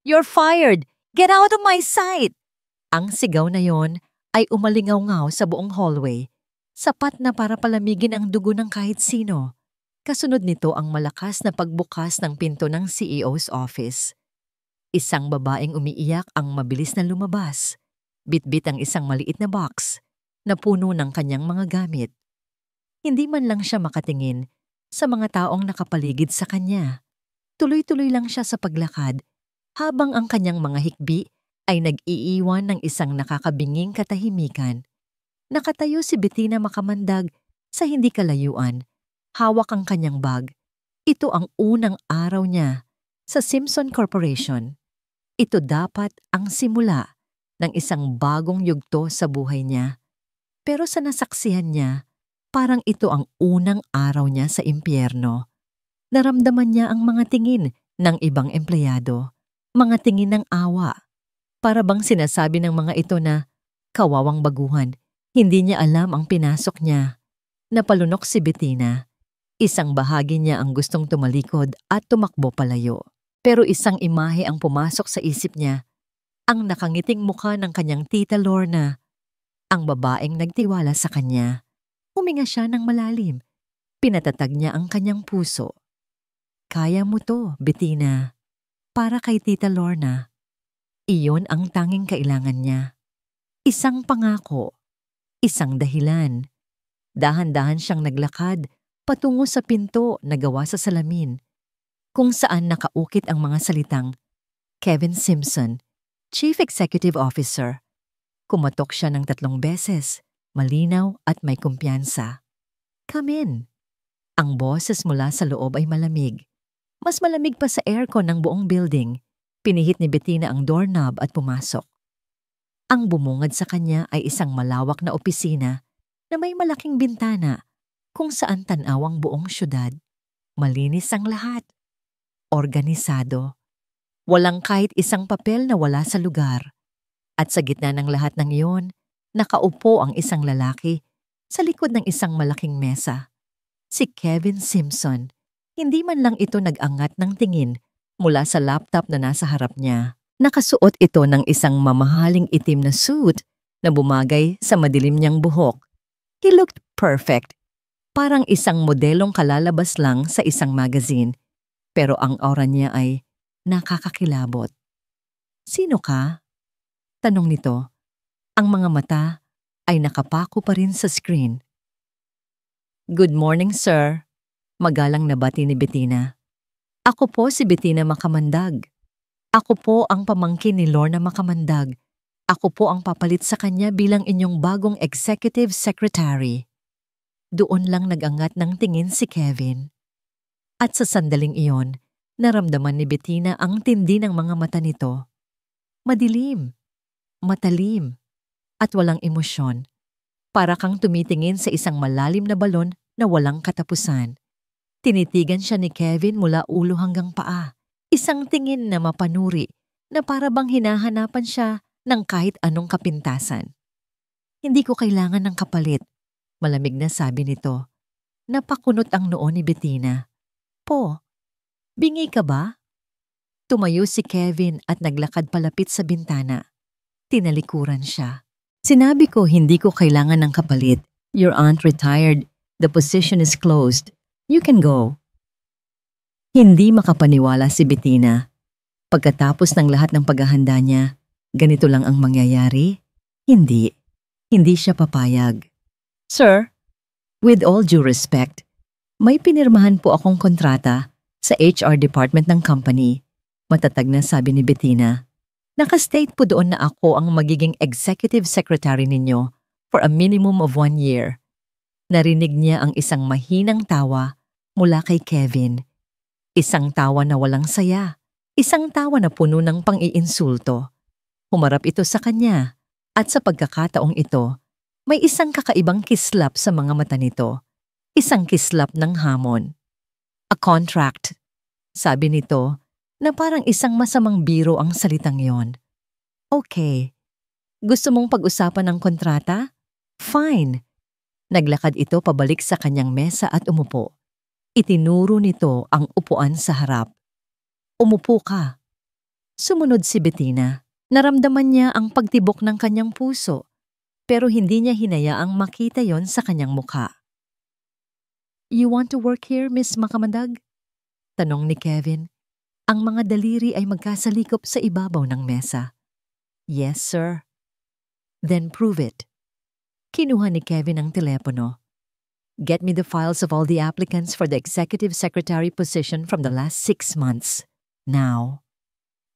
You're fired! Get out of my sight! Ang sigaw na yon ay umalingaw-ngaw sa buong hallway, sapat na para palamigin ang dugo ng kahit sino. Kasunod nito ang malakas na pagbukas ng pinto ng CEO's office. Isang babaeng umiiyak ang mabilis na lumabas. Bitbit ang isang maliit na box na puno ng kanyang mga gamit. Hindi man lang siya makatingin sa mga taong nakapaligid sa kanya. Tuloy-tuloy lang siya sa paglakad habang ang kanyang mga hikbi ay nag-iiwan ng isang nakakabinging katahimikan. Nakatayo si Bettina Makamandag sa hindi kalayuan. Hawak ang kanyang bag. Ito ang unang araw niya sa Simpson Corporation. Ito dapat ang simula ng isang bagong yugto sa buhay niya. Pero sa nasaksihan niya, parang ito ang unang araw niya sa impyerno. Naramdaman niya ang mga tingin ng ibang empleyado, mga tingin ng awa. Para bang sinasabi ng mga ito na, kawawang baguhan, hindi niya alam ang pinasok niya. Napalunok si Bettina. Isang bahagi niya ang gustong tumalikod at tumakbo palayo. Pero isang imahe ang pumasok sa isip niya, ang nakangiting mukha ng kanyang tita Lorna, ang babaeng nagtiwala sa kanya. Huminga siya ng malalim. Pinatatag niya ang kanyang puso. Kaya mo to, Bettina. Para kay tita Lorna. Iyon ang tanging kailangan niya. Isang pangako. Isang dahilan. Dahan-dahan siyang naglakad patungo sa pinto na gawa sa salamin, kung saan nakaukit ang mga salitang Kevin Simpson, Chief Executive Officer. Kumatok siya ng 3 beses, malinaw at may kumpiyansa. Come in. Ang boses mula sa loob ay malamig. Mas malamig pa sa aircon ng buong building. Pinihit ni Bettina ang doorknob at pumasok. Ang bumungad sa kanya ay isang malawak na opisina na may malaking bintana kung saan tanaw ang buong syudad. Malinis ang lahat. Organisado. Walang kahit isang papel na wala sa lugar. At sa gitna ng lahat ng iyon, nakaupo ang isang lalaki sa likod ng isang malaking mesa. Si Kevin Simpson. Hindi man lang ito nag-angat ng tingin mula sa laptop na nasa harap niya. Nakasuot ito ng isang mamahaling itim na suit na bumagay sa madilim niyang buhok. He looked perfect. Parang isang modelong kalalabas lang sa isang magazine. Pero ang aura niya ay nakakakilabot. Sino ka? Tanong nito. Ang mga mata ay nakapako pa rin sa screen. Good morning, sir. Magalang na bati ni Bettina. Ako po si Bettina Makamandag. Ako po ang pamangkin ni Lorna Makamandag. Ako po ang papalit sa kanya bilang inyong bagong executive secretary. Doon lang nag-angat ng tingin si Kevin. At sa sandaling iyon, naramdaman ni Bettina ang tindi ng mga mata nito. Madilim, matalim, at walang emosyon. Para kang tumitingin sa isang malalim na balon na walang katapusan. Tinitigan siya ni Kevin mula ulo hanggang paa. Isang tingin na mapanuri na para bang hinahanapan siya ng kahit anong kapintasan. Hindi ko kailangan ng kapalit, malamig na sabi nito. Napakunot ang noo ni Bettina. Po, bingi ka ba? Tumayo si Kevin at naglakad palapit sa bintana. Tinalikuran siya. Sinabi ko hindi ko kailangan ng kapalit. Your aunt retired. The position is closed. You can go. Hindi makapaniwala si Bettina. Pagkatapos ng lahat ng paghahanda niya, ganito lang ang mangyayari? Hindi. Hindi siya papayag. Sir, with all due respect, may pinirmahan po akong kontrata sa HR department ng company. Matatag na sabi ni Bettina. Nakastate po doon na ako ang magiging executive secretary ninyo for a minimum of 1 year. Narinig niya ang isang mahinang tawa mula kay Kevin. Isang tawa na walang saya. Isang tawa na puno ng pang-iinsulto. Humarap ito sa kanya at sa pagkakataong ito, may isang kakaibang kislap sa mga mata nito. Isang kislap ng hamon. A contract, sabi nito na parang isang masamang biro ang salitang yon. Okay. Gusto mong pag-usapan ng kontrata? Fine. Naglakad ito pabalik sa kanyang mesa at umupo. Itinuro nito ang upuan sa harap. Umupo ka. Sumunod si Bettina. Naramdaman niya ang pagtibok ng kanyang puso, pero hindi niya hinayaang makita yon sa kanyang mukha. "You want to work here, Miss Makamandag?" Tanong ni Kevin. Ang mga daliri ay magkasalikop sa ibabaw ng mesa. "Yes, sir." "Then prove it." Kinuha ni Kevin ang telepono. "Get me the files of all the applicants for the executive secretary position from the last 6 months. Now."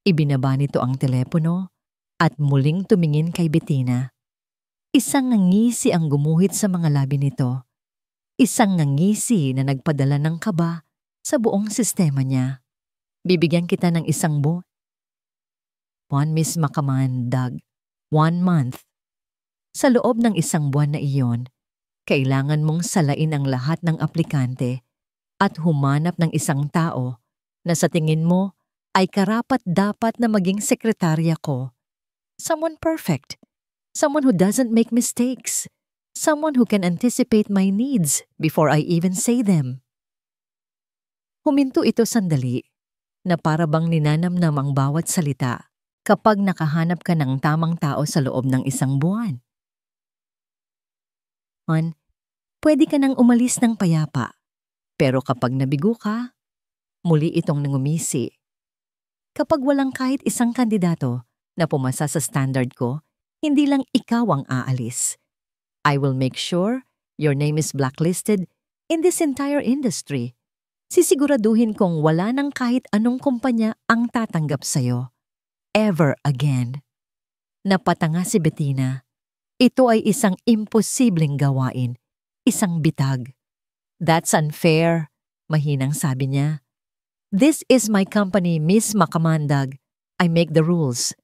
Ibinaba nito ang telepono at muling tumingin kay Bettina. Isang ngangisi ang gumuhit sa mga labi nito. Isang ngangisi na nagpadala ng kaba sa buong sistema niya. "Bibigyan kita ng 1 buwan." "One, Miss Makamandag. 1 month. Sa loob ng 1 buwan na iyon, kailangan mong salain ang lahat ng aplikante at humanap ng isang tao na sa tingin mo ay karapat-dapat na maging sekretarya ko. Someone perfect. Someone who doesn't make mistakes. Someone who can anticipate my needs before I even say them." Huminto ito sandali, na para bang ninanamnam ang bawat salita kapag nakahanap ka ng tamang tao sa loob ng 1 buwan. "Man, pwede ka nang umalis ng payapa. Pero kapag nabigo ka," muli itong nangumisi. "Kapag walang kahit isang kandidato na pumasa sa standard ko, hindi lang ikaw ang aalis. I will make sure your name is blacklisted in this entire industry. Sisiguraduhin kong wala ng kahit anong kumpanya ang tatanggap sa'yo. Ever again." Napatanga si Bettina. Ito ay isang imposibleng gawain. Isang bitag. "That's unfair," mahinang sabi niya. "This is my company, Miss Makamandag. I make the rules."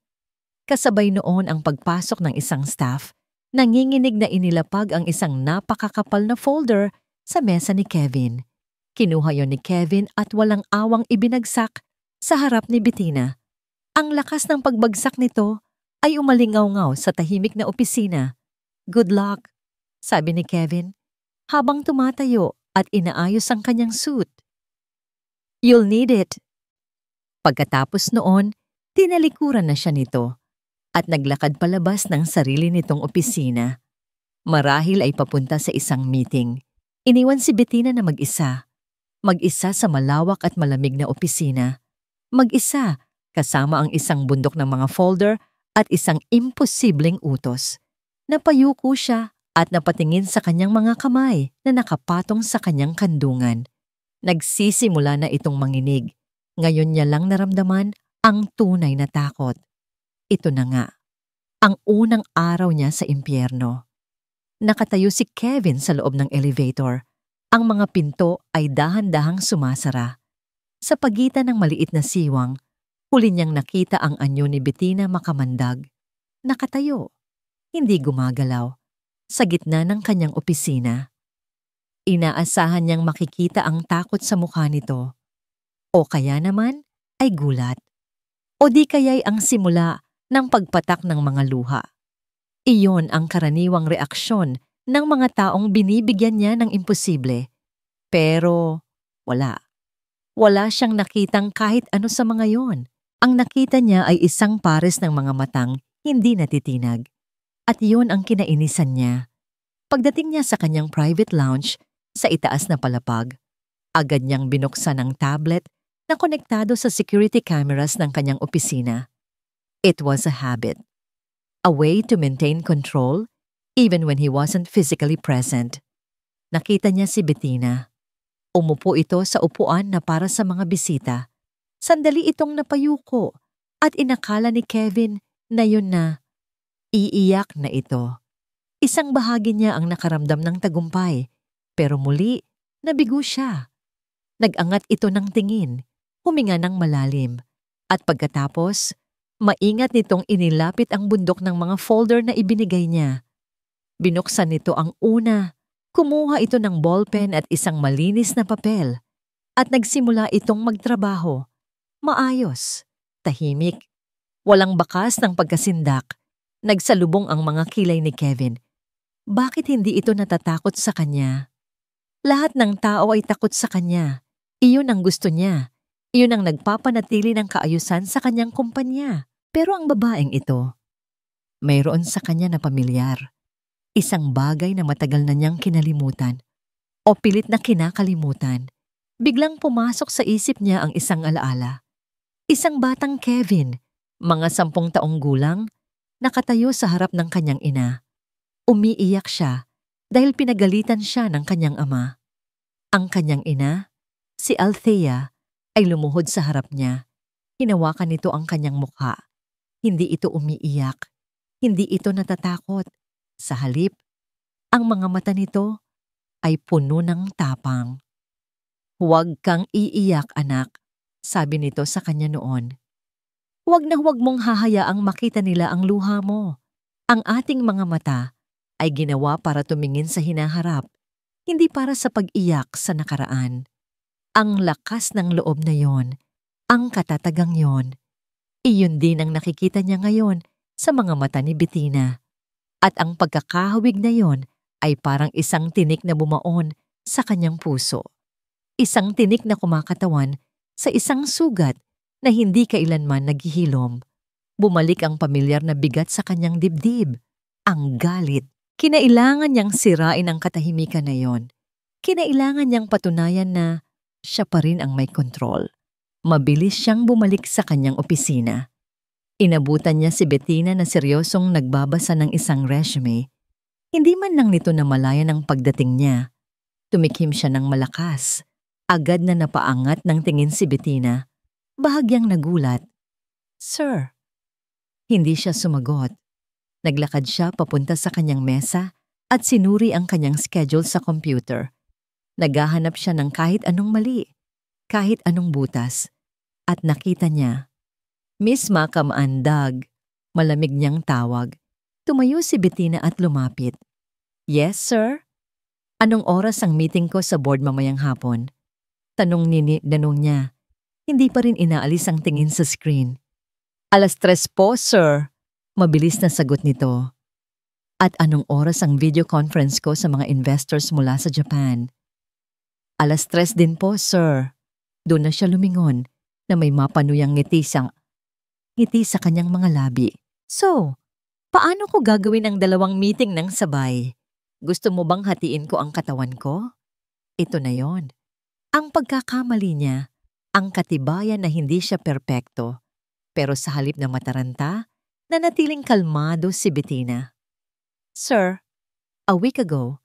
Kasabay noon ang pagpasok ng isang staff, nanginginig na inilapag ang isang napakakapal na folder sa mesa ni Kevin. Kinuha yon ni Kevin at walang awang ibinagsak sa harap ni Bettina. Ang lakas ng pagbagsak nito ay umalingaw-ngaw sa tahimik na opisina. "Good luck," sabi ni Kevin, habang tumatayo at inaayos ang kanyang suit. "You'll need it." Pagkatapos noon, tinalikuran na siya nito at naglakad palabas ng sarili nitong opisina. Marahil ay papunta sa isang meeting. Iniwan si Bettina na mag-isa. Mag-isa sa malawak at malamig na opisina. Mag-isa kasama ang isang bundok ng mga folder at isang imposibleng utos. Napayuko siya at napatingin sa kanyang mga kamay na nakapatong sa kanyang kandungan. Nagsisimula na itong manginig. Ngayon niya lang naramdaman ang tunay na takot. Ito na nga, ang unang araw niya sa impyerno. Nakatayo si Kevin sa loob ng elevator. Ang mga pinto ay dahan-dahang sumasara. Sa pagitan ng maliit na siwang, huli niyang nakita ang anyo ni Bettina Makamandag. Nakatayo, hindi gumagalaw, sa gitna ng kanyang opisina. Inaasahan niyang makikita ang takot sa mukha nito. O kaya naman ay gulat. O di kaya'y ang simula ng pagpatak ng mga luha. Iyon ang karaniwang reaksyon ng mga taong binibigyan niya ng imposible. Pero wala. Wala siyang nakitang kahit ano sa mga yon. Ang nakita niya ay isang pares ng mga matang hindi natitinag. At iyon ang kinainisan niya. Pagdating niya sa kanyang private lounge, sa itaas na palapag, agad niyang binuksan ang tablet na konektado sa security cameras ng kanyang opisina. It was a habit. A way to maintain control even when he wasn't physically present. Nakita niya si Bettina. Umupo ito sa upuan na para sa mga bisita. Sandali itong napayuko at inakala ni Kevin na yun na. Iiyak na ito. Isang bahagi niya ang nakaramdam ng tagumpay, pero muli, nabigo siya. Nag-angat ito ng tingin, huminga ng malalim, at pagkatapos, maingat nitong inilapit ang bundok ng mga folder na ibinigay niya. Binuksan nito ang una, kumuha ito ng ballpen at isang malinis na papel, at nagsimula itong magtrabaho. Maayos, tahimik, walang bakas ng pagkasindak. Nagsalubong ang mga kilay ni Kevin. Bakit hindi ito natatakot sa kanya? Lahat ng tao ay takot sa kanya. Iyon ang gusto niya. Iyon ang nagpapanatili ng kaayusan sa kanyang kumpanya. Pero ang babaeng ito, mayroon sa kanya na pamilyar. Isang bagay na matagal na niyang kinalimutan o pilit na kinakalimutan. Biglang pumasok sa isip niya ang isang alaala. Isang batang Kevin, mga 10 taong gulang, nakatayo sa harap ng kanyang ina. Umiiyak siya dahil pinagalitan siya ng kanyang ama. Ang kanyang ina, si Althea, ay lumuhod sa harap niya. Hinawakan nito ang kanyang mukha. Hindi ito umiiyak. Hindi ito natatakot. Sa halip, ang mga mata nito ay puno ng tapang. "Huwag kang iiyak, anak," sabi nito sa kanya noon. "Huwag na huwag mong hahayaang makita nila ang luha mo. Ang ating mga mata ay ginawa para tumingin sa hinaharap, hindi para sa pag-iyak sa nakaraan." Ang lakas ng loob na yon, ang katatagang yon, iyon din ang nakikita niya ngayon sa mga mata ni Bettina. At ang pagkakahawig na yon ay parang isang tinik na bumaon sa kanyang puso. Isang tinik na kumakatawan sa isang sugat na hindi kailanman naghihilom. Bumalik ang pamilyar na bigat sa kanyang dibdib, ang galit. Kinailangan niyang sirain ang katahimikan na yon. Kinailangan niyang patunayan na siya pa rin ang may kontrol. Mabilis siyang bumalik sa kanyang opisina. Inabutan niya si Bettina na seryosong nagbabasa ng isang resume. Hindi man lang nito namalayan ang pagdating niya. Tumikim siya ng malakas. Agad na napaangat ng tingin si Bettina. Bahagyang nagulat. "Sir." Hindi siya sumagot. Naglakad siya papunta sa kanyang mesa at sinuri ang kanyang schedule sa computer. Naghahanap siya ng kahit anong mali, kahit anong butas. At nakita niya. "Miss Makamandag," malamig niyang tawag. Tumayo si Bettina at lumapit. "Yes, sir?" "Anong oras ang meeting ko sa board mamayang hapon?" Tanong niya. Hindi pa rin inaalis ang tingin sa screen. 3:00 po, sir." Mabilis na sagot nito. "At anong oras ang video conference ko sa mga investors mula sa Japan?" 3:00 din po, sir." Doon na siya lumingon na may mapanuyang ngiti sa kanyang mga labi. "So, paano ko gagawin ang 2 meeting ng sabay? Gusto mo bang hatiin ko ang katawan ko?" Ito na yon. Ang pagkakamali niya, ang katibayan na hindi siya perpekto. Pero sa halip na mataranta, nanatiling kalmado si Bettina. "Sir, a week ago,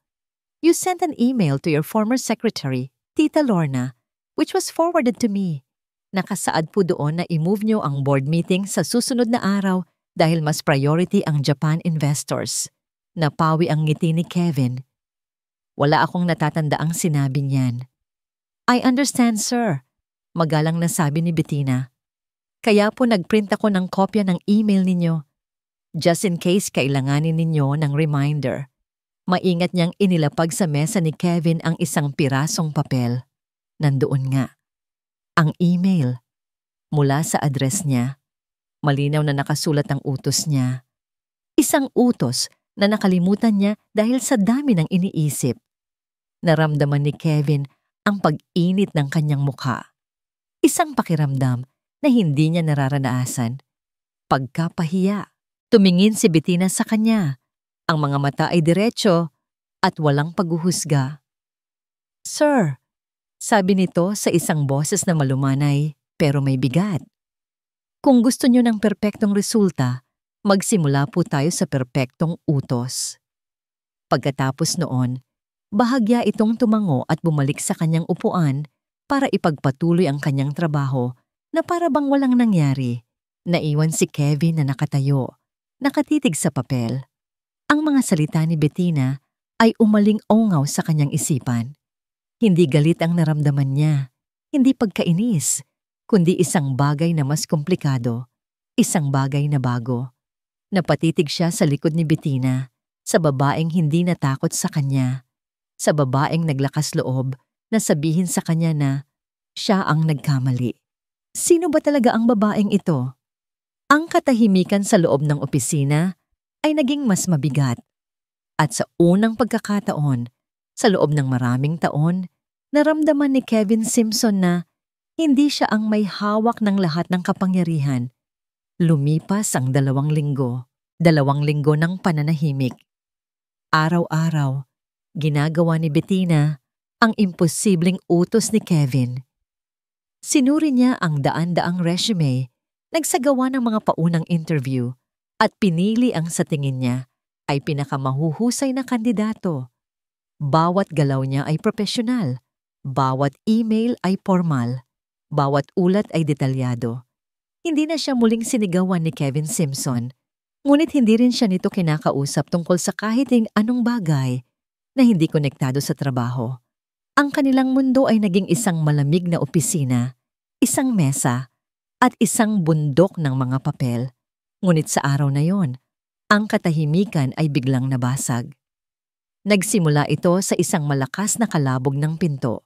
you sent an email to your former secretary, Tita Lorna, which was forwarded to me. Nakasaad po doon na i-move niyo ang board meeting sa susunod na araw dahil mas priority ang Japan investors." Napawi ang ngiti ni Kevin. "Wala akong natatandaang sinabi niyan." "I understand, sir," magalang na sabi ni Bettina. "Kaya po nagprint ako ng kopya ng email ninyo. Just in case kailanganin ninyo ng reminder." Maingat niyang inilapag sa mesa ni Kevin ang isang pirasong papel. Nandoon nga. Ang email. Mula sa address niya. Malinaw na nakasulat ang utos niya. Isang utos na nakalimutan niya dahil sa dami ng iniisip. Naramdaman ni Kevin ang pag-init ng kanyang mukha. Isang pakiramdam na hindi niya nararanasan. Pagkapahiya. Tumingin si Bettina sa kanya. Ang mga mata ay diretso at walang paghuhusga. "Sir," sabi nito sa isang boses na malumanay pero may bigat. "Kung gusto niyo ng perpektong resulta, magsimula po tayo sa perpektong utos." Pagkatapos noon, bahagya itong tumango at bumalik sa kanyang upuan para ipagpatuloy ang kanyang trabaho na para bang walang nangyari. Naiwan si Kevin na nakatayo, nakatitig sa papel. Ang mga salita ni Bettina ay umaling-ongaw sa kanyang isipan. Hindi galit ang naramdaman niya, hindi pagkainis, kundi isang bagay na mas komplikado, isang bagay na bago. Napatitig siya sa likod ni Bettina, sa babaeng hindi natakot sa kanya, sa babaeng naglakas loob na sabihin sa kanya na siya ang nagkamali. Sino ba talaga ang babaeng ito? Ang katahimikan sa loob ng opisina ay naging mas mabigat. At sa unang pagkakataon, sa loob ng maraming taon, naramdaman ni Kevin Simpson na Hindi siya ang may hawak ng lahat ng kapangyarihan. Lumipas ang 2 linggo. 2 linggo ng pananahimik. Araw-araw, ginagawa ni Bettina ang imposibleng utos ni Kevin. Sinuri niya ang daan-daang resume, nagsagawa ng mga paunang interview, at pinili ang sa tingin niya ay pinakamahuhusay na kandidato. Bawat galaw niya ay profesional, bawat email ay formal, bawat ulat ay detalyado. Hindi na siya muling sinigawan ni Kevin Simpson, ngunit hindi rin siya nito kinakausap tungkol sa kahit anong bagay na hindi konektado sa trabaho. Ang kanilang mundo ay naging isang malamig na opisina, isang mesa, at isang bundok ng mga papel. Ngunit sa araw na yon, ang katahimikan ay biglang nabasag. Nagsimula ito sa isang malakas na kalabog ng pinto.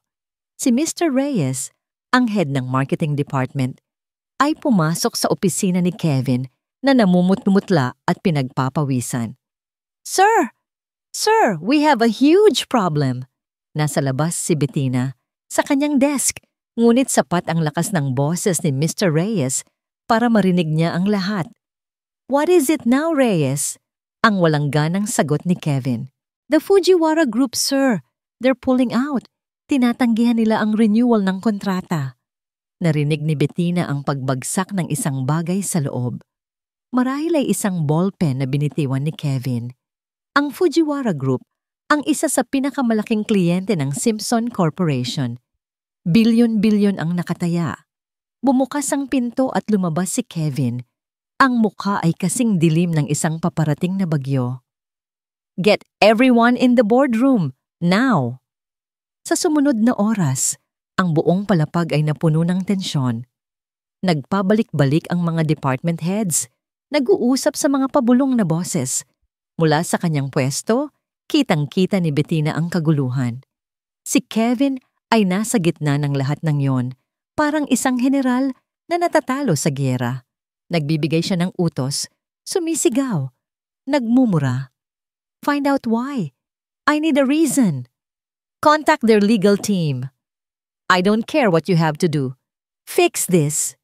Si Mr. Reyes, ang head ng marketing department, ay pumasok sa opisina ni Kevin na namumutmutla at pinagpapawisan. "Sir! Sir, we have a huge problem!" Nasa labas si Bettina sa kanyang desk, ngunit sapat ang lakas ng boses ni Mr. Reyes para marinig niya ang lahat. "What is it now, Reyes?" Ang walang ganang sagot ni Kevin. "The Fujiwara Group, sir. They're pulling out. Tinatanggihan nila ang renewal ng kontrata." Narinig ni Bettina ang pagbagsak ng isang bagay sa loob. Marahil ay isang ballpen na binitiwan ni Kevin. Ang Fujiwara Group ang isa sa pinakamalaking kliyente ng Simpson Corporation. Bilyon-bilyon ang nakataya. Bumukas ang pinto at lumabas si Kevin. Ang mukha ay kasing dilim ng isang paparating na bagyo. "Get everyone in the boardroom, now!" Sa sumunod na oras, ang buong palapag ay napuno ng tensyon. Nagpabalik-balik ang mga department heads, nag-uusap sa mga pabulong na boses. Mula sa kanyang pwesto, kitang-kita ni Bettina ang kaguluhan. Si Kevin ay nasa gitna ng lahat ng yon, parang isang general na natatalo sa giyera. Nagbibigay siya ng utos, sumisigaw, nagmumura. "Find out why. I need a reason. Contact their legal team. I don't care what you have to do. Fix this."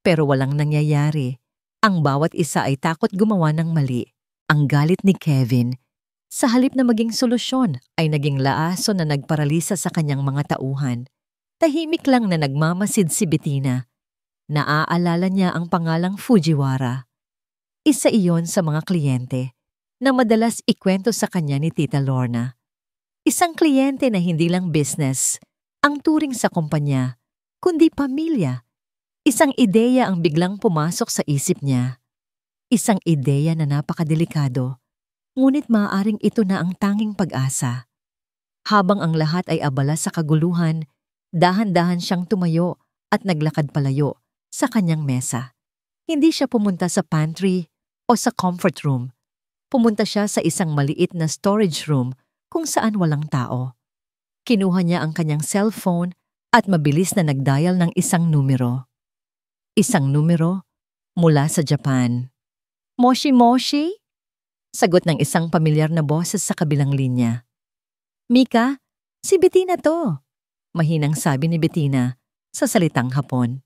Pero walang nangyayari. Ang bawat isa ay takot gumawa ng mali. Ang galit ni Kevin, sa halip na maging solusyon, ay naging laaso na nagparalisa sa kanyang mga tauhan. Tahimik lang na nagmamasid si Bettina. Naaalala niya ang pangalang Fujiwara. Isa iyon sa mga kliyente na madalas ikwento sa kanya ni Tita Lorna. Isang kliyente na hindi lang business ang turing sa kumpanya, kundi pamilya. Isang ideya ang biglang pumasok sa isip niya. Isang ideya na napakadelikado, ngunit maaaring ito na ang tanging pag-asa. Habang ang lahat ay abala sa kaguluhan, dahan-dahan siyang tumayo at naglakad palayo sa kanyang mesa. Hindi siya pumunta sa pantry o sa comfort room. Pumunta siya sa isang maliit na storage room kung saan walang tao. Kinuha niya ang kanyang cellphone at mabilis na nagdial ng isang numero. Isang numero mula sa Japan. "Moshi Moshi?" Sagot ng isang pamilyar na boses sa kabilang linya. "Mika, si Bettina to." Mahinang sabi ni Bettina sa salitang Hapon.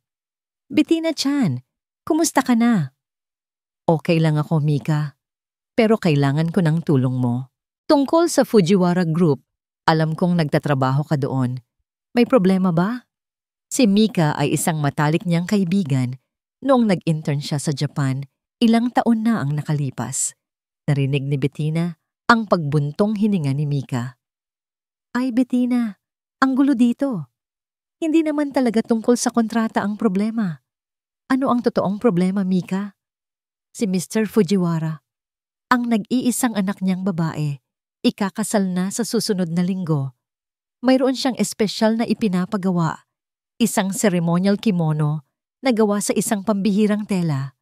"Bettina-chan, kumusta ka na?" "Okay lang ako, Mika. Pero kailangan ko ng tulong mo. Tungkol sa Fujiwara Group, alam kong nagtatrabaho ka doon. May problema ba?" Si Mika ay isang matalik niyang kaibigan noong nag-intern siya sa Japan. Ilang taon na ang nakalipas. Narinig ni Bettina ang pagbuntong hininga ni Mika. "Ay, Bettina, ang gulo dito. Hindi naman talaga tungkol sa kontrata ang problema. Ano ang totoong problema, Mika?" Si Mr. Fujiwara, ang nag-iisang anak niyang babae, ikakasal na sa susunod na linggo. Mayroon siyang espesyal na ipinapagawa, isang ceremonial kimono na gawa sa isang pambihirang tela.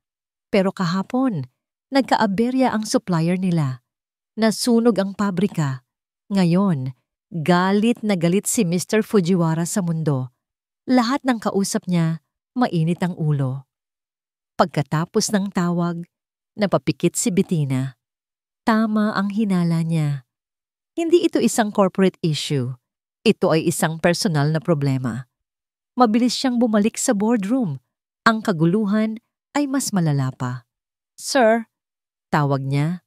Pero kahapon, nagkaaberya ang supplier nila. Nasunog ang pabrika. Ngayon, galit na galit si Mr. Fujiwara sa mundo. Lahat ng kausap niya, mainit ang ulo. Pagkatapos ng tawag, napapikit si Bettina. Tama ang hinala niya. Hindi ito isang corporate issue. Ito ay isang personal na problema. Mabilis siyang bumalik sa boardroom. Ang kaguluhan ay mas malala pa. "Sir," tawag niya.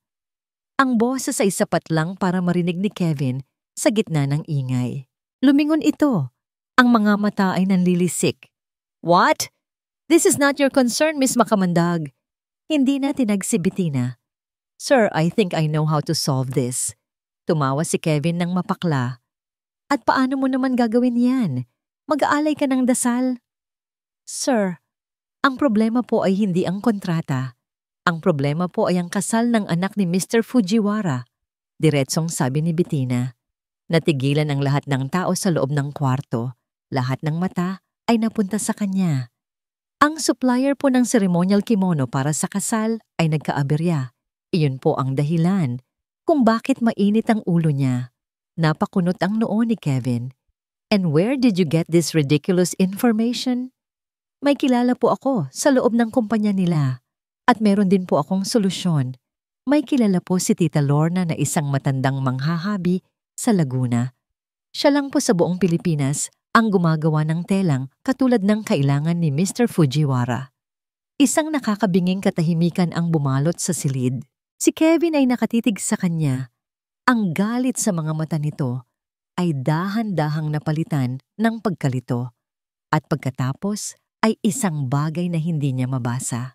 Ang boses ay sapat lang para marinig ni Kevin sa gitna ng ingay. Lumingon ito. Ang mga mata ay nanlilisik. "What? This is not your concern, Miss Makamandag." Hindi na tinag si Bettina. "Sir, I think I know how to solve this." Tumawa si Kevin ng mapakla. "At paano mo naman gagawin yan? Mag-aalay ka ng dasal?" "Sir, ang problema po ay hindi ang kontrata. Ang problema po ay ang kasal ng anak ni Mr. Fujiwara." Diretsong sabi ni Bettina. Natigilan ang lahat ng tao sa loob ng kwarto. Lahat ng mata ay napunta sa kanya. Ang supplier po ng ceremonial kimono para sa kasal ay nagkaaberya. Iyon po ang dahilan kung bakit mainit ang ulo niya. Napakunot ang noo ni Kevin. "And where did you get this ridiculous information?" "May kilala po ako sa loob ng kumpanya nila. At meron din po akong solusyon. May kilala po si Tita Lorna na isang matandang manghahabi sa Laguna. Siya lang po sa buong Pilipinas ang gumagawa ng telang katulad ng kailangan ni Mr. Fujiwara." Isang nakakabinging katahimikan ang bumalot sa silid. Si Kevin ay nakatitig sa kanya. Ang galit sa mga mata nito ay dahan-dahang napalitan ng pagkalito. At pagkatapos ay isang bagay na hindi niya mabasa.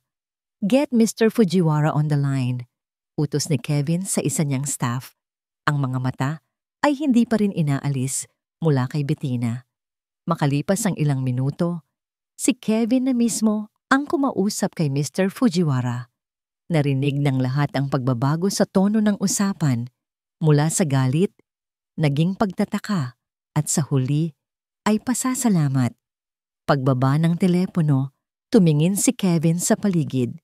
"Get Mr. Fujiwara on the line," utos ni Kevin sa isa niyang staff. Ang mga mata ay hindi pa rin inaalis mula kay Bettina. Makalipas ang ilang minuto, si Kevin na mismo ang kumausap kay Mr. Fujiwara. Narinig ng lahat ang pagbabago sa tono ng usapan, mula sa galit, naging pagtataka, at sa huli ay pasasalamat. Pagbaba ng telepono, tumingin si Kevin sa paligid.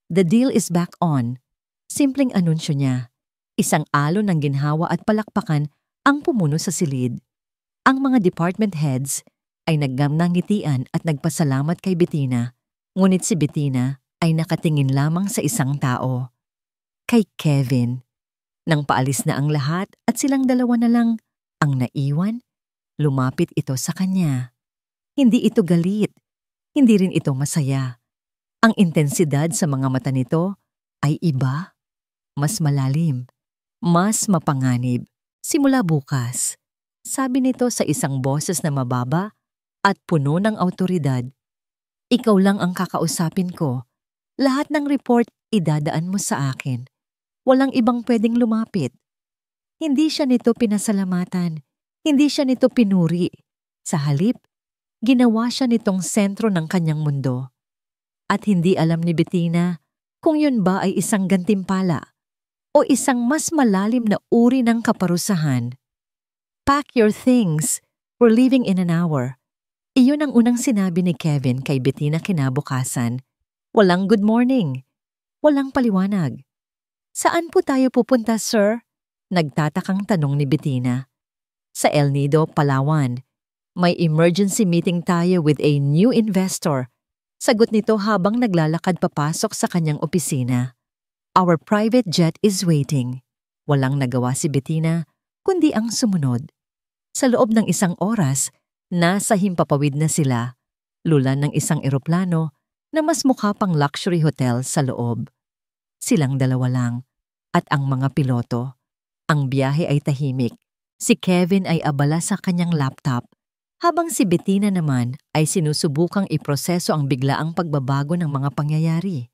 "The deal is back on." Simpleng anunsyo niya. Isang alon ng ginhawa at palakpakan ang pumuno sa silid. Ang mga department heads ay naggamnangitian at nagpasalamat kay Bettina, ngunit si Bettina ay nakatingin lamang sa isang tao. Kay Kevin. Nang paalis na ang lahat at silang dalawa na lang ang naiwan, lumapit ito sa kanya. Hindi ito galit, hindi rin ito masaya. Ang intensidad sa mga mata nito ay iba, mas malalim, mas mapanganib. "Simula bukas," sabi nito sa isang boses na mababa at puno ng awtoridad, "ikaw lang ang kakausapin ko. Lahat ng report idadaan mo sa akin. Walang ibang pwedeng lumapit." Hindi siya nito pinasalamatan. Hindi siya nito pinuri. Sa halip, ginawa siya nitong sentro ng kanyang mundo. At hindi alam ni Bettina kung yun ba ay isang gantimpala o isang mas malalim na uri ng kaparusahan. "Pack your things. We're leaving in an hour." Iyon ang unang sinabi ni Kevin kay Bettina kinabukasan. Walang good morning. Walang paliwanag. "Saan po tayo pupunta, sir?" Nagtatakang tanong ni Bettina. "Sa El Nido, Palawan. May emergency meeting tayo with a new investor." Sagot nito habang naglalakad papasok sa kanyang opisina. "Our private jet is waiting." Walang nagawa si Bettina, kundi ang sumunod. Sa loob ng isang oras, nasa himpapawid na sila, lulan ng isang eroplano na mas mukha pang luxury hotel sa loob. Silang dalawa lang, at ang mga piloto. Ang biyahe ay tahimik. Si Kevin ay abala sa kanyang laptop, habang si Bettina naman ay sinusubukang iproseso ang biglaang pagbabago ng mga pangyayari.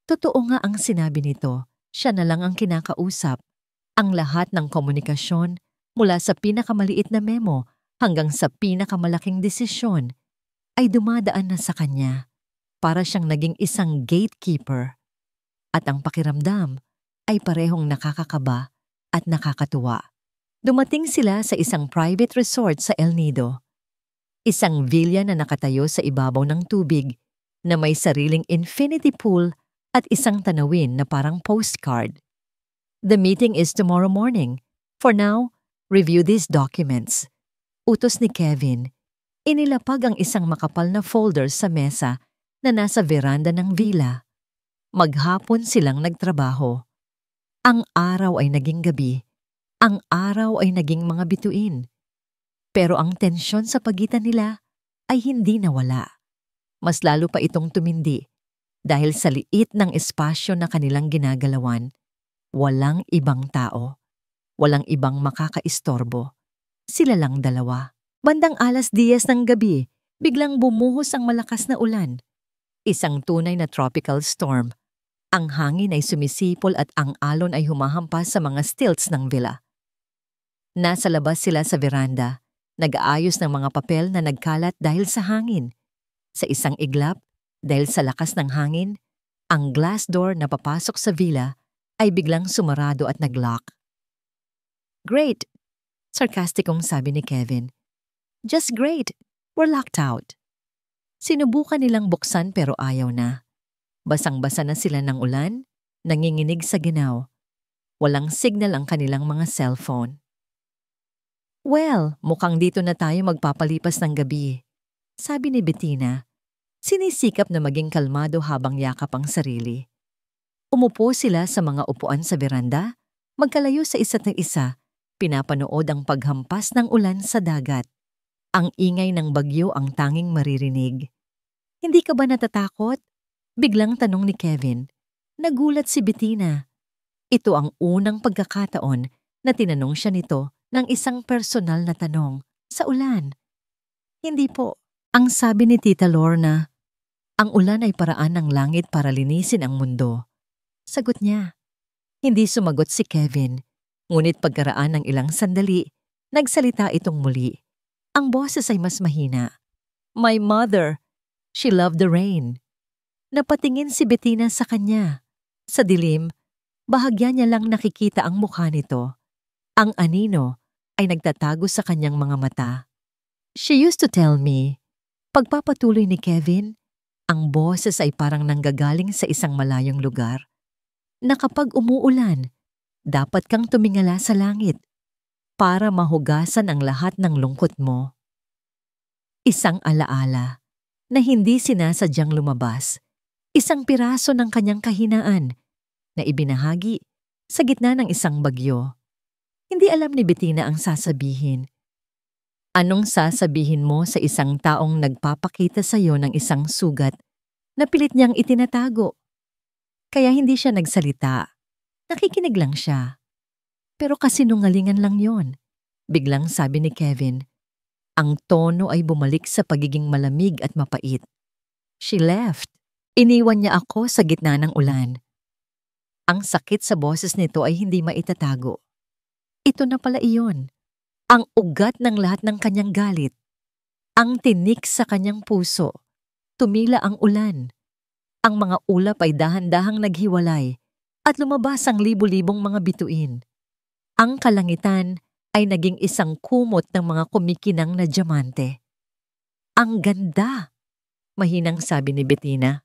Totoo nga ang sinabi nito, siya na lang ang kinakausap. Ang lahat ng komunikasyon, mula sa pinakamaliit na memo hanggang sa pinakamalaking desisyon, ay dumadaan na sa kanya. Para siyang naging isang gatekeeper. At ang pakiramdam ay parehong nakakakaba at nakakatuwa. Dumating sila sa isang private resort sa El Nido. Isang villa na nakatayo sa ibabaw ng tubig na may sariling infinity pool at isang tanawin na parang postcard. "The meeting is tomorrow morning. For now, review these documents." Utos ni Kevin. Inilapag ang isang makapal na folder sa mesa na nasa veranda ng villa. Maghapon silang nagtrabaho. Ang araw ay naging gabi. Ang araw ay naging mga bituin. Pero ang tensyon sa pagitan nila ay hindi nawala. Mas lalo pa itong tumindi dahil sa liit ng espasyo na kanilang ginagalawan, walang ibang tao, walang ibang makakaistorbo. Sila lang dalawa. Bandang 10:00 ng gabi, biglang bumuhos ang malakas na ulan. Isang tunay na tropical storm. Ang hangin ay sumisipol at ang alon ay humahampas sa mga stilts ng villa. Nasa labas sila sa veranda, nag-aayos ng mga papel na nagkalat dahil sa hangin. Sa isang iglap, dahil sa lakas ng hangin, ang glass door na papasok sa villa ay biglang sumarado at nag-lock. "Great!" sarkastikong sabi ni Kevin. "Just great! We're locked out." Sinubukan nilang buksan pero ayaw na. Basang-basa na sila ng ulan, nanginginig sa ginaw. Walang signal ang kanilang mga cellphone. "Well, mukhang dito na tayo magpapalipas ng gabi," sabi ni Bettina. Sinisikap na maging kalmado habang yakap ang sarili. Umupo sila sa mga upuan sa veranda, magkalayo sa isa't isa, pinapanood ang paghampas ng ulan sa dagat. Ang ingay ng bagyo ang tanging maririnig. "Hindi ka ba natatakot?" Biglang tanong ni Kevin. Nagulat si Bettina. Ito ang unang pagkakataon na tinanong siya nito ng isang personal na tanong sa ulan. "Hindi po." Ang sabi ni Tita Lorna, "Ang ulan ay paraan ng langit para linisin ang mundo." Sagot niya. Hindi sumagot si Kevin, ngunit pagkaraan ng ilang sandali, nagsalita itong muli. Ang boses ay mas mahina. "My mother, she loved the rain." Napatingin si Bettina sa kanya. Sa dilim, bahagya niya lang nakikita ang mukha nito. Ang anino ay nagtatago sa kanyang mga mata. "She used to tell me," pagpapatuloy ni Kevin, ang boses ay parang nanggagaling sa isang malayong lugar, "na kapag umuulan, dapat kang tumingala sa langit para mahugasan ang lahat ng lungkot mo." Isang alaala na hindi sinasadyang lumabas. Isang piraso ng kanyang kahinaan na ibinahagi sa gitna ng isang bagyo. Hindi alam ni Bettina ang sasabihin. Anong sasabihin mo sa isang taong nagpapakita sa iyo ng isang sugat na pilit niyang itinatago? Kaya hindi siya nagsalita. Nakikinig lang siya. Pero kasinungalingan lang yon. Biglang sabi ni Kevin. Ang tono ay bumalik sa pagiging malamig at mapait. "She left." Iniwan niya ako sa gitna ng ulan. Ang sakit sa boses nito ay hindi maitatago. Ito na pala iyon. Ang ugat ng lahat ng kanyang galit. Ang tinik sa kanyang puso. Tumila ang ulan. Ang mga ulap ay dahan-dahang naghiwalay at lumabas ang libu-libong mga bituin. Ang kalangitan ay naging isang kumot ng mga kumikinang na diamante. "Ang ganda!" mahinang sabi ni Bettina.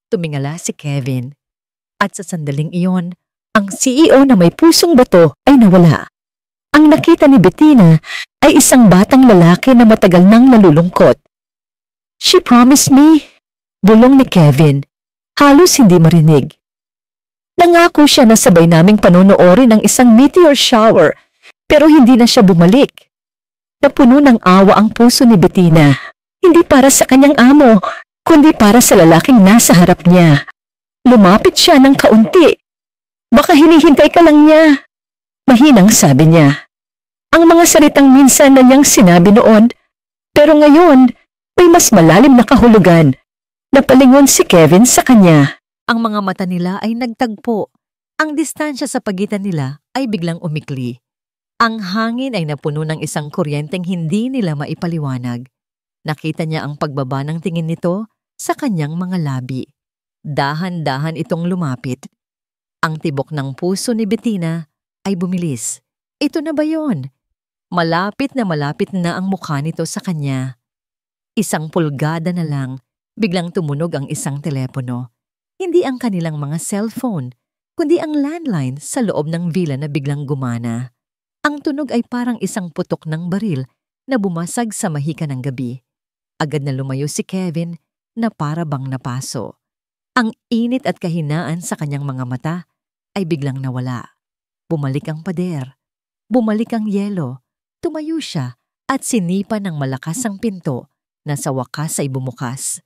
Tumingala si Kevin. At sa sandaling iyon, ang CEO na may pusong bato ay nawala. Ang nakita ni Bettina ay isang batang lalaki na matagal nang nalulungkot. "She promised me," bulong ni Kevin, halos hindi marinig. "Nangako siya na sabay naming panonoorin ang isang meteor shower, pero hindi na siya bumalik." Napuno ng awa ang puso ni Bettina, hindi para sa kanyang amo, kundi para sa lalaking nasa harap niya. Lumapit siya ng kaunti. "Baka hinihintay ka lang niya," mahinang sabi niya. Ang mga salitang minsan na niyang sinabi noon, pero ngayon may mas malalim na kahulugan. Napalingon si Kevin sa kanya. Ang mga mata nila ay nagtagpo. Ang distansya sa pagitan nila ay biglang umikli. Ang hangin ay napuno ng isang kuryenteng hindi nila maipaliwanag. Nakita niya ang pagbaba ng tingin nito sa kanyang mga labi. Dahan-dahan itong lumapit. Ang tibok ng puso ni Bettina ay bumilis. Ito na ba yon? Malapit na ang mukha nito sa kanya. Isang pulgada na lang, biglang tumunog ang isang telepono. Hindi ang kanilang mga cellphone, kundi ang landline sa loob ng villa na biglang gumana. Ang tunog ay parang isang putok ng baril na bumasag sa mahika ng gabi. Agad na lumayo si Kevin na para bang napaso. Ang init at kahinaan sa kanyang mga mata ay biglang nawala. Bumalik ang pader. Bumalik ang yelo. Tumayo siya at sinipa ng malakas ang pinto na sa wakas ay bumukas.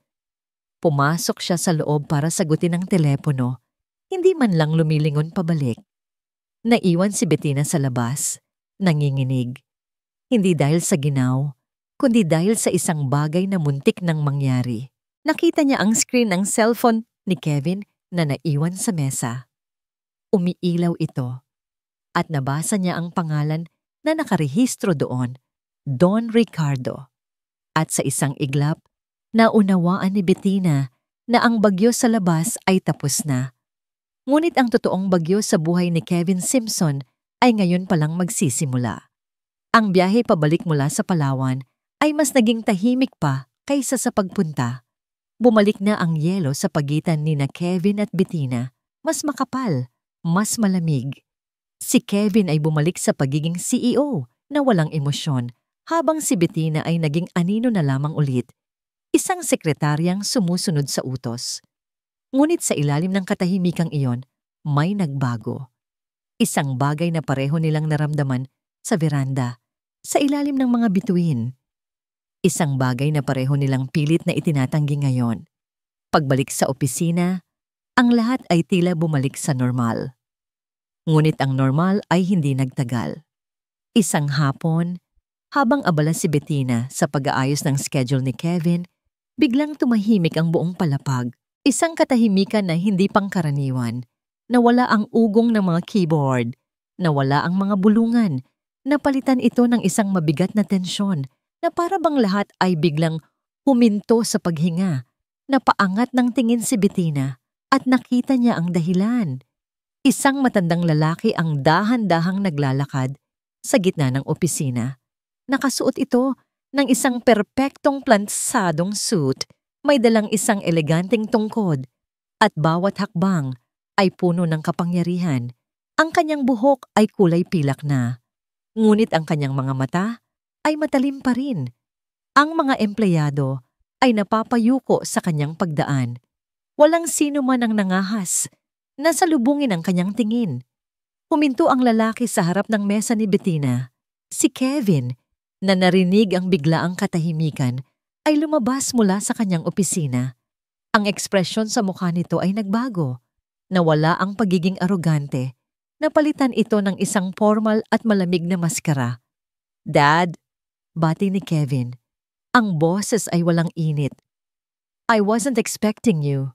Pumasok siya sa loob para sagutin ang telepono, hindi man lang lumilingon pabalik. Naiwan si Bettina sa labas, nanginginig. Hindi dahil sa ginaw, kundi dahil sa isang bagay na muntik nang mangyari. Nakita niya ang screen ng cellphone ni Kevin na naiwan sa mesa. Umiilaw ito at nabasa niya ang pangalan na nakarehistro doon, Don Ricardo. At sa isang iglap, naunawaan ni Bettina na ang bagyo sa labas ay tapos na. Ngunit ang totoong bagyo sa buhay ni Kevin Simpson ay ngayon palang magsisimula. Ang biyahe pabalik mula sa Palawan ay mas naging tahimik pa kaysa sa pagpunta. Bumalik na ang yelo sa pagitan ni na Kevin at Bettina, mas makapal, mas malamig. Si Kevin ay bumalik sa pagiging CEO na walang emosyon, habang si Bettina ay naging anino na lamang ulit, isang sekretaryang sumusunod sa utos. Ngunit sa ilalim ng katahimikang iyon, may nagbago. Isang bagay na pareho nilang naramdaman sa veranda, sa ilalim ng mga bituin. Isang bagay na pareho nilang pilit na itinatanggi ngayon. Pagbalik sa opisina, ang lahat ay tila bumalik sa normal. Ngunit ang normal ay hindi nagtagal. Isang hapon, habang abala si Bettina sa pag-aayos ng schedule ni Kevin, biglang tumahimik ang buong palapag. Isang katahimikan na hindi pangkaraniwan. Nawala ang ugong ng mga keyboard. Nawala ang mga bulungan. Napalitan ito ng isang mabigat na tensyon na para bang lahat ay biglang huminto sa paghinga. Napaangat ng tingin si Bettina at nakita niya ang dahilan. Isang matandang lalaki ang dahan-dahang naglalakad sa gitna ng opisina. Nakasuot ito ng isang perpektong plansadong suit, may dalang isang eleganteng tungkod, at bawat hakbang ay puno ng kapangyarihan. Ang kanyang buhok ay kulay pilak na, ngunit ang kanyang mga mata ay matalim pa rin. Ang mga empleyado ay napapayuko sa kanyang pagdaan. Walang sino man ang nangahas na salubungin ang kanyang tingin. Huminto ang lalaki sa harap ng mesa ni Bettina. Si Kevin, na narinig ang biglaang katahimikan, ay lumabas mula sa kanyang opisina. Ang ekspresyon sa mukha nito ay nagbago. Nawala ang pagiging arogante. Napalitan ito ng isang formal at malamig na maskara. "Dad," bati ni Kevin. Ang boses ay walang init. "I wasn't expecting you."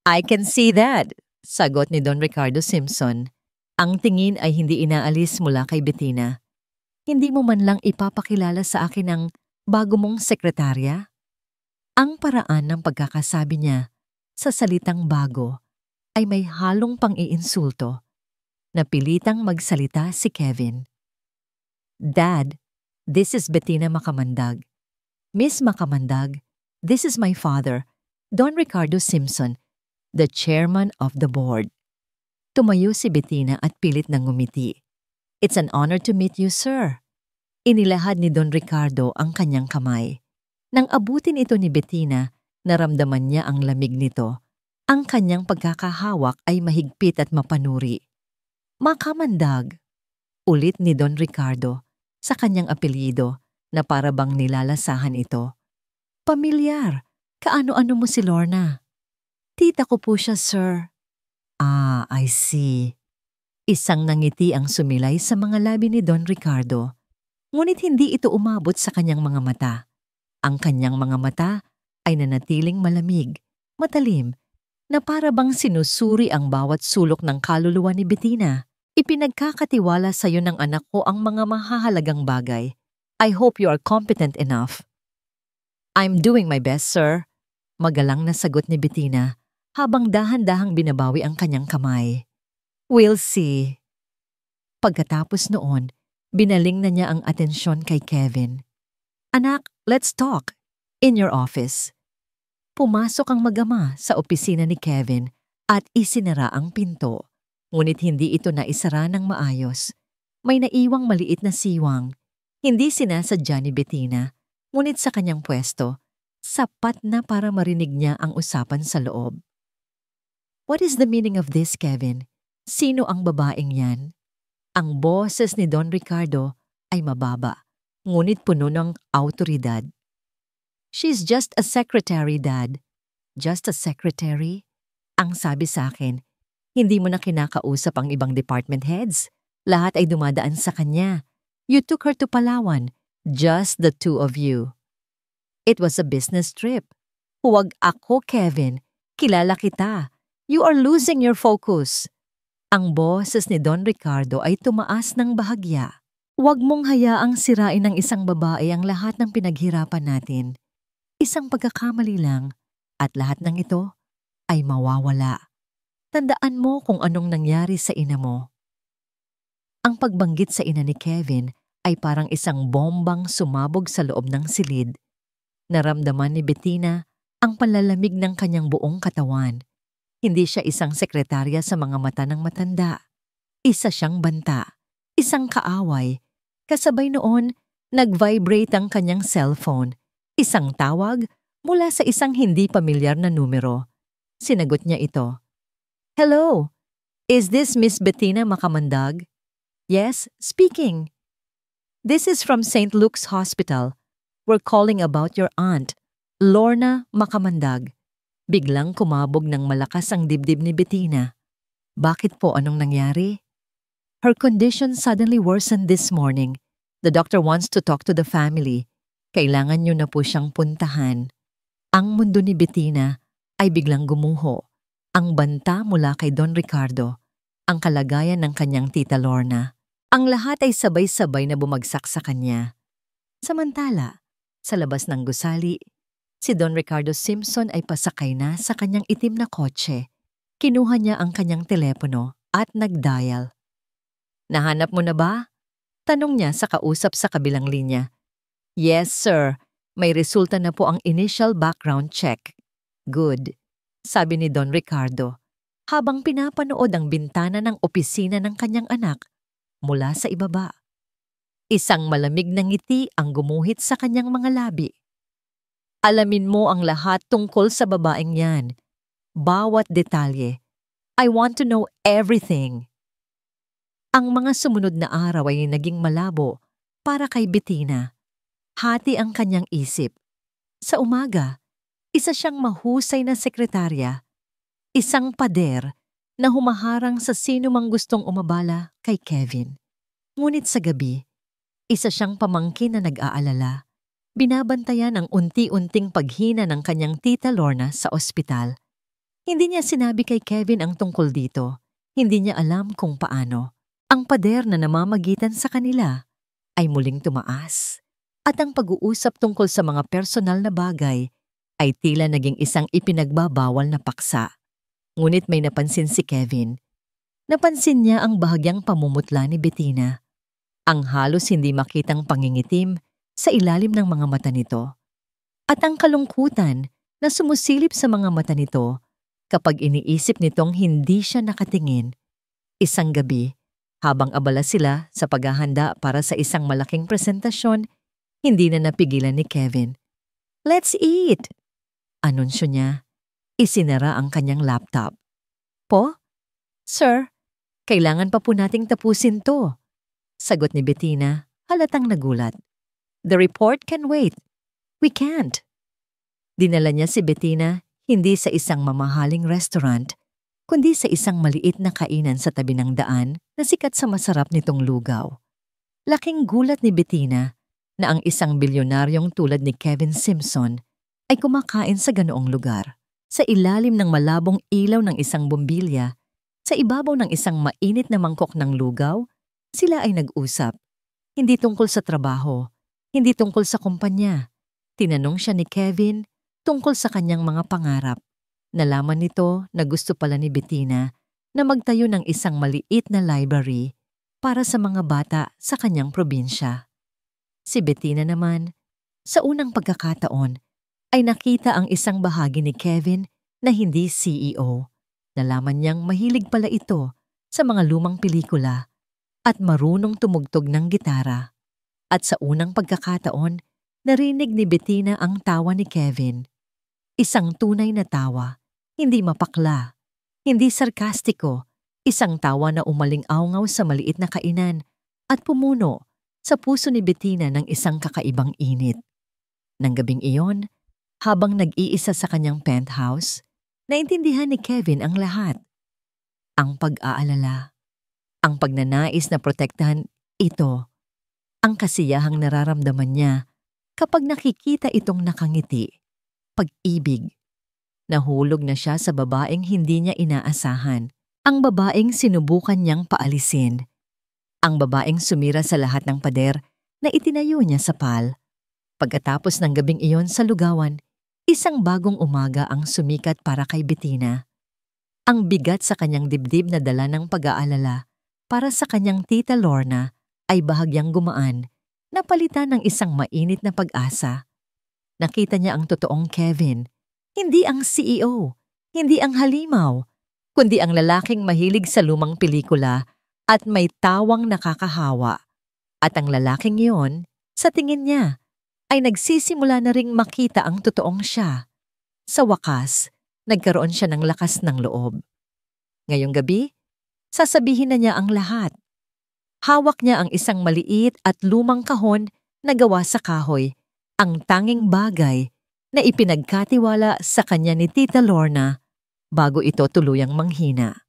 "I can see that," sagot ni Don Ricardo Simpson. Ang tingin ay hindi inaalis mula kay Bettina. "Hindi mo man lang ipapakilala sa akin ang bago mong sekretarya?" Ang paraan ng pagkakasabi niya sa salitang bago ay may halong pang-iinsulto. Napilitang magsalita si Kevin. "Dad, this is Bettina Macamandag. Miss Macamandag, this is my father, Don Ricardo Simpson, the chairman of the board." Tumayo si Bettina at pilit na ngumiti. "It's an honor to meet you, sir." Inilahad ni Don Ricardo ang kanyang kamay. Nang abutin ito ni Bettina, naramdaman niya ang lamig nito. Ang kanyang pagkakahawak ay mahigpit at mapanuri. "Macamandag," ulit ni Don Ricardo sa kanyang apelyido na para bang nilalasahan ito. "Pamilyar, kaano-ano mo si Lorna?" "Tita ko po siya, sir." "Ah, I see." Isang nangiti ang sumilay sa mga labi ni Don Ricardo. Ngunit hindi ito umabot sa kanyang mga mata. Ang kanyang mga mata ay nanatiling malamig, matalim, na para bang sinusuri ang bawat sulok ng kaluluwa ni Bettina. "Ipinagkakatiwala sa iyo ng anak ko ang mga mahahalagang bagay. I hope you are competent enough." "I'm doing my best, sir." Magalang na sagot ni Bettina habang dahan-dahang binabawi ang kanyang kamay. "We'll see." Pagkatapos noon, binaling na niya ang atensyon kay Kevin. "Anak, let's talk. In your office." Pumasok ang mag-ama sa opisina ni Kevin at isinara ang pinto. Ngunit hindi ito naisara ng maayos. May naiwang maliit na siwang. Hindi sinasadya ni Bettina, ngunit sa kanyang pwesto, sapat na para marinig niya ang usapan sa loob. "What is the meaning of this, Kevin? Sino ang babaeng yan?" Ang boses ni Don Ricardo ay mababa, ngunit puno ng awtoridad. She's just a secretary, Dad. Just a secretary? Ang sabi sa akin, hindi mo na kinakausap ang ibang department heads. Lahat ay dumadaan sa kanya. You took her to Palawan. Just the two of you. It was a business trip. Huwag ako, Kevin. Kilala kita. You are losing your focus. Ang boses ni Don Ricardo ay tumaas ng bahagya. Huwag mong hayaang sirain ng isang babae ang lahat ng pinaghirapan natin. Isang pagkakamali lang at lahat ng ito ay mawawala. Tandaan mo kung anong nangyari sa ina mo. Ang pagbanggit sa ina ni Kevin ay parang isang bombang sumabog sa loob ng silid. Naramdaman ni Bettina ang panlalamig ng kanyang buong katawan. Hindi siya isang sekretarya sa mga mata ng matanda. Isa siyang banta, isang kaaway. Kasabay noon, nag-vibrate ang kanyang cellphone. Isang tawag mula sa isang hindi pamilyar na numero. Sinagot niya ito. Hello, is this Miss Bettina Macamandag? Yes, speaking. This is from St. Luke's Hospital. We're calling about your aunt, Lorna Macamandag. Biglang kumabog ng malakas ang dibdib ni Bettina. Bakit po, anong nangyari? Her condition suddenly worsened this morning. The doctor wants to talk to the family. Kailangan niyo na po siyang puntahan. Ang mundo ni Bettina ay biglang gumuho. Ang banta mula kay Don Ricardo, ang kalagayan ng kanyang tita Lorna. Ang lahat ay sabay-sabay na bumagsak sa kanya. Samantala, sa labas ng gusali, si Don Ricardo Simpson ay pasakay na sa kanyang itim na kotse. Kinuha niya ang kanyang telepono at nag-dial. Nahanap mo na ba? Tanong niya sa kausap sa kabilang linya. Yes, sir. May resulta na po ang initial background check. Good, sabi ni Don Ricardo, habang pinapanood ang bintana ng opisina ng kanyang anak mula sa ibaba. Isang malamig na ngiti ang gumuhit sa kanyang mga labi. Alamin mo ang lahat tungkol sa babaeng yan. Bawat detalye. I want to know everything. Ang mga sumunod na araw ay naging malabo para kay Bettina. Hati ang kanyang isip. Sa umaga, isa siyang mahusay na sekretarya, isang pader na humaharang sa sino mang gustong umabala kay Kevin. Ngunit sa gabi, isa siyang pamangkin na nag-aalala. Binabantayan ang unti-unting paghina ng kanyang tita Lorna sa ospital. Hindi niya sinabi kay Kevin ang tungkol dito. Hindi niya alam kung paano. Ang pader na namamagitan sa kanila ay muling tumaas. At ang pag-uusap tungkol sa mga personal na bagay ay tila naging isang ipinagbabawal na paksa. Ngunit may napansin si Kevin. Napansin niya ang bahagyang pamumutla ni Bettina. Ang halos hindi makitang pangingitim sa ilalim ng mga mata nito. At ang kalungkutan na sumusilip sa mga mata nito kapag iniisip nitong hindi siya nakatingin. Isang gabi, habang abala sila sa paghahanda para sa isang malaking presentasyon, hindi na napigilan ni Kevin. Let's eat! Anunsyo niya. Isinara ang kanyang laptop. Po? Sir, kailangan pa po nating tapusin to. Sagot ni Bettina, halatang nagulat. The report can wait. We can't. Dinala niya si Bettina hindi sa isang mamahaling restaurant, kundi sa isang maliit na kainan sa tabi ng daan na sikat sa masarap nitong lugaw. Laking gulat ni Bettina na ang isang bilyonaryong tulad ni Kevin Simpson ay kumakain sa ganoong lugar. Sa ilalim ng malabong ilaw ng isang bombilya, sa ibabaw ng isang mainit na mangkok ng lugaw, sila ay nag-usap. Hindi tungkol sa trabaho, hindi tungkol sa kumpanya. Tinanong siya ni Kevin tungkol sa kanyang mga pangarap. Nalaman nito na gusto pala ni Bettina na magtayo ng isang maliit na library para sa mga bata sa kanyang probinsya. Si Bettina naman, sa unang pagkakataon, ay nakita ang isang bahagi ni Kevin na hindi CEO. Nalaman niyang mahilig pala ito sa mga lumang pelikula at marunong tumugtog ng gitara. At sa unang pagkakataon, narinig ni Bettina ang tawa ni Kevin. Isang tunay na tawa, hindi mapakla, hindi sarkastiko, isang tawa na umaling-awngaw sa maliit na kainan at pumuno sa puso ni Bettina ng isang kakaibang init. Nang gabing iyon, Habang nag-iisa sa kanyang penthouse, naintindihan ni Kevin ang lahat. Ang pag-aalala, ang pagnanais na protektahan ito, ang kasiyahang nararamdaman niya kapag nakikita itong nakangiti, pag-ibig. Nahulog na siya sa babaeng hindi niya inaasahan, ang babaeng sinubukan niyang paalisin, ang babaeng sumira sa lahat ng pader na itinayo niya sa pal. Pagkatapos ng gabing iyon sa lugawan, isang bagong umaga ang sumikat para kay Bettina. Ang bigat sa kanyang dibdib na dala ng pag-aalala para sa kanyang tita Lorna ay bahagyang gumaan, napalitan ng isang mainit na pag-asa. Nakita niya ang totoong Kevin, hindi ang CEO, hindi ang halimaw, kundi ang lalaking mahilig sa lumang pelikula at may tawang nakakahawa. At ang lalaking iyon, sa tingin niya, ay nagsisimula na ring makita ang totoong siya. Sa wakas, nagkaroon siya ng lakas ng loob. Ngayong gabi, sasabihin na niya ang lahat. Hawak niya ang isang maliit at lumang kahon na gawa sa kahoy, ang tanging bagay na ipinagkatiwala sa kanya ni Tita Lorna bago ito tuluyang manghina.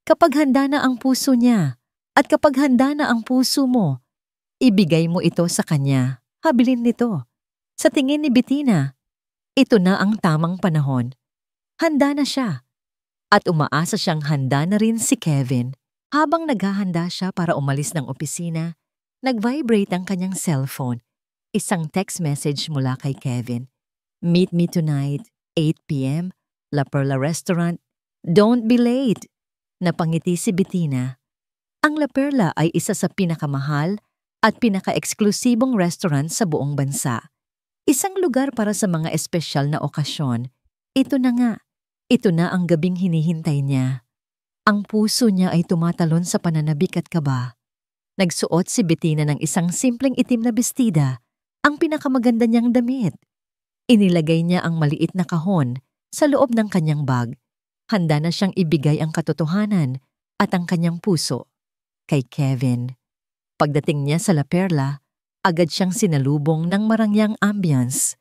Kapag handa na ang puso niya at kapag handa na ang puso mo, ibigay mo ito sa kanya. Habilin nito. Sa tingin ni Bettina, ito na ang tamang panahon. Handa na siya. At umaasa siyang handa na rin si Kevin. Habang naghahanda siya para umalis ng opisina, nag-vibrate ang kanyang cellphone. Isang text message mula kay Kevin. Meet me tonight, 8 p.m., La Perla Restaurant. Don't be late. Napangiti si Bettina. Ang La Perla ay isa sa pinakamahal at pinaka-eksklusibong restaurant sa buong bansa. Isang lugar para sa mga espesyal na okasyon. Ito na nga, ito na ang gabing hinihintay niya. Ang puso niya ay tumatalon sa pananabik at kaba. Nagsuot si Bettina ng isang simpleng itim na bestida, ang pinakamaganda niyang damit. Inilagay niya ang maliit na kahon sa loob ng kanyang bag. Handa na siyang ibigay ang katotohanan at ang kanyang puso kay Kevin. Pagdating niya sa La Perla, agad siyang sinalubong ng marangyang ambience.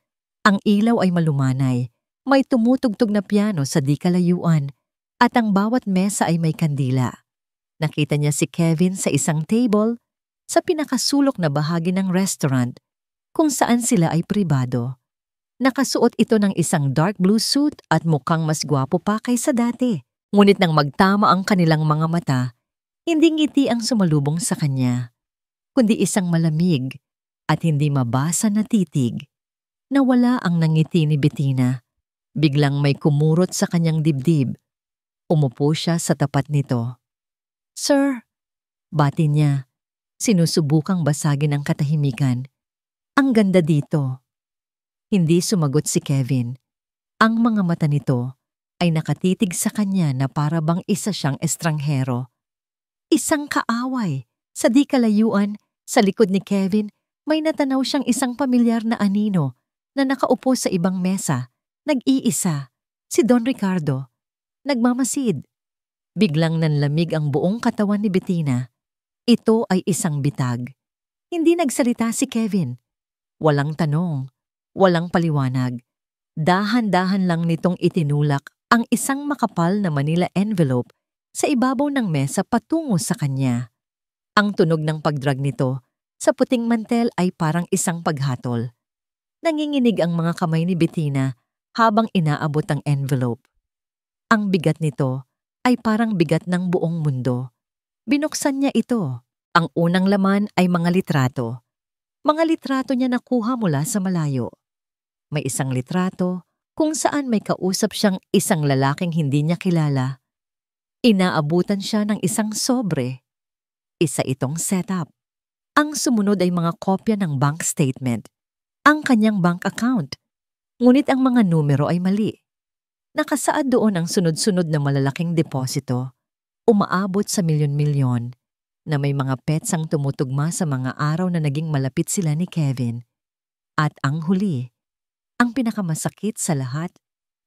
Ang ilaw ay malumanay, may tumutugtog na piano sa di kalayuan, at ang bawat mesa ay may kandila. Nakita niya si Kevin sa isang table sa pinakasulok na bahagi ng restaurant kung saan sila ay pribado. Nakasuot ito ng isang dark blue suit at mukhang mas gwapo pa kaysa dati. Ngunit nang magtama ang kanilang mga mata, hindi ngiti ang sumalubong sa kanya, kundi isang malamig at hindi mabasa na titig. Nawala ang nangiti ni Bettina. Biglang may kumurot sa kanyang dibdib. Umupo siya sa tapat nito. "Sir," bati niya, sinusubukang basagin ang katahimikan. "Ang ganda dito." Hindi sumagot si Kevin. Ang mga mata nito ay nakatitig sa kanya na para bang isa siyang estranghero. Isang kaaway. Sa di kalayuan, sa likod ni Kevin, may natanaw siyang isang pamilyar na anino na nakaupo sa ibang mesa, nag-iisa, si Don Ricardo. Nagmamasid. Biglang nanlamig ang buong katawan ni Bettina. Ito ay isang bitag. Hindi nagsalita si Kevin. Walang tanong, walang paliwanag. Dahan-dahan lang nitong itinulak ang isang makapal na Manila envelope sa ibabaw ng mesa patungo sa kanya. Ang tunog ng pagdrag nito sa puting mantel ay parang isang paghatol. Nanginginig ang mga kamay ni Bettina habang inaabot ang envelope. Ang bigat nito ay parang bigat ng buong mundo. Binuksan niya ito. Ang unang laman ay mga litrato. Mga litrato niya nakuha mula sa malayo. May isang litrato kung saan may kausap siyang isang lalaking hindi niya kilala. Inaabutan siya ng isang sobre. Isa itong setup. Ang sumunod ay mga kopya ng bank statement, ang kanyang bank account. Ngunit ang mga numero ay mali. Nakasaad doon ang sunod-sunod na malalaking deposito, umaabot sa milyon-milyon, na may mga petsang tumutugma sa mga araw na naging malapit sila ni Kevin. At ang huli, ang pinakamasakit sa lahat,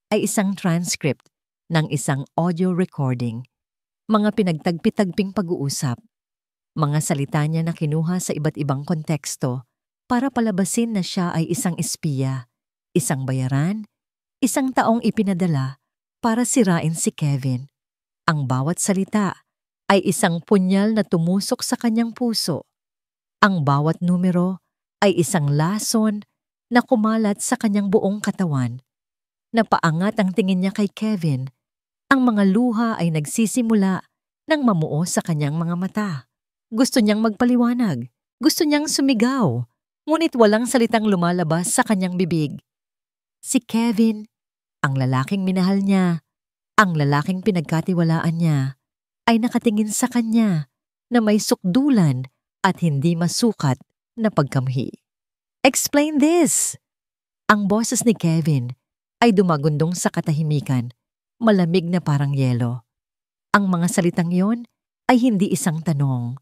ay isang transcript ng isang audio recording, mga pinagtagpi-tagping pag-uusap, mga salita niya na kinuha sa iba't ibang konteksto para palabasin na siya ay isang espiya, isang bayaran, isang taong ipinadala para sirain si Kevin. Ang bawat salita ay isang punyal na tumusok sa kanyang puso. Ang bawat numero ay isang lason na kumalat sa kanyang buong katawan. Napaangat ang tingin niya kay Kevin. Ang mga luha ay nagsisimula nang mamuo sa kanyang mga mata. Gusto niyang magpaliwanag. Gusto niyang sumigaw. Ngunit walang salitang lumalabas sa kanyang bibig. Si Kevin, ang lalaking minahal niya, ang lalaking pinagkatiwalaan niya, ay nakatingin sa kanya na may sukdulan at hindi masukat na pagkamhi. "Explain this!" Ang boses ni Kevin ay dumagundong sa katahimikan, malamig na parang yelo. Ang mga salitang iyon ay hindi isang tanong.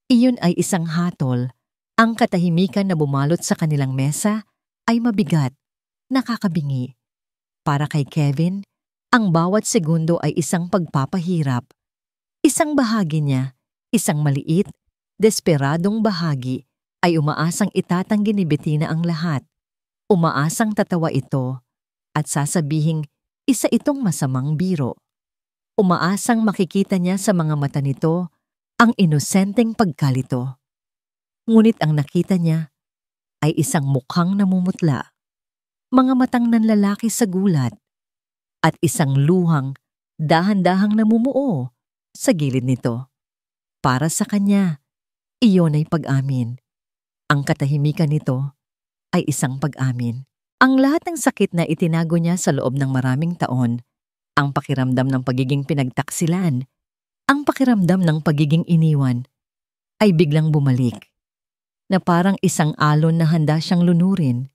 Iyon ay isang hatol. Ang katahimikan na bumalot sa kanilang mesa ay mabigat, nakakabingi. Para kay Kevin, ang bawat segundo ay isang pagpapahirap. Isang bahagi niya, isang maliit, desperadong bahagi, ay umaasang itatanggi ni Bettina ang lahat. Umaasang tatawa ito at sasabihing isa itong masamang biro. Umaasang makikita niya sa mga mata nito ang inosenteng pagkalito. Ngunit ang nakita niya ay isang mukhang namumutla, mga matang nanlalaki sa gulat, at isang luhang dahan-dahang namumuo sa gilid nito. Para sa kanya, iyon ay pag-amin. Ang katahimikan nito ay isang pag-amin. Ang lahat ng sakit na itinago niya sa loob ng maraming taon, ang pakiramdam ng pagiging pinagtaksilan, ang pakiramdam ng pagiging iniwan, ay biglang bumalik, na parang isang alon na handa siyang lunurin,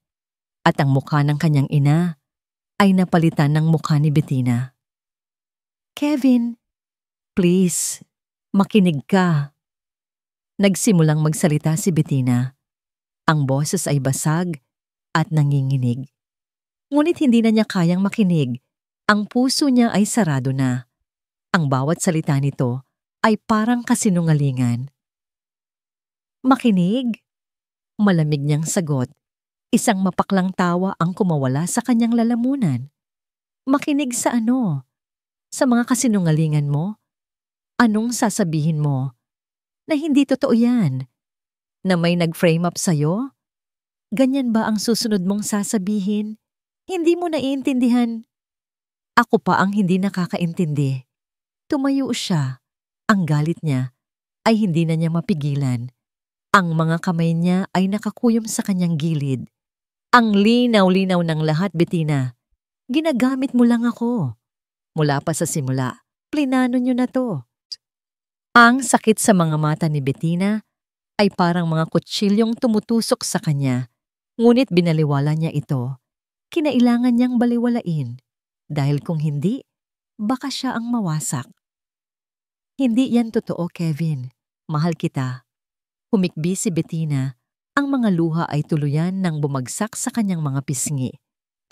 at ang mukha ng kanyang ina ay napalitan ng mukha ni Bettina. "Kevin, please, makinig ka." Nagsimulang magsalita si Bettina. Ang boses ay basag at nanginginig. Ngunit hindi na niya kayang makinig. Ang puso niya ay sarado na. Ang bawat salita nito ay parang kasinungalingan. "Makinig?" Malamig niyang sagot. Isang mapaklang tawa ang kumawala sa kanyang lalamunan. "Makinig sa ano? Sa mga kasinungalingan mo? Anong sasabihin mo? Na hindi totoo yan? Na may nag-frame up sa'yo? Ganyan ba ang susunod mong sasabihin? Hindi mo naiintindihan?" Ako pa ang hindi nakakaintindi. Tumayo siya. Ang galit niya ay hindi na niya mapigilan. Ang mga kamay niya ay nakakuyom sa kanyang gilid. "Ang linaw-linaw ng lahat, Bettina. Ginagamit mo lang ako. Mula pa sa simula, plinano niyo na to." Ang sakit sa mga mata ni Bettina ay parang mga kutsilyong tumutusok sa kanya. Ngunit binaliwala niya ito. Kinailangan niyang baliwalain. Dahil kung hindi, baka siya ang mawasak. "Hindi yan totoo, Kevin. Mahal kita." Humikbi si Bettina. Ang mga luha ay tuluyan nang bumagsak sa kanyang mga pisngi.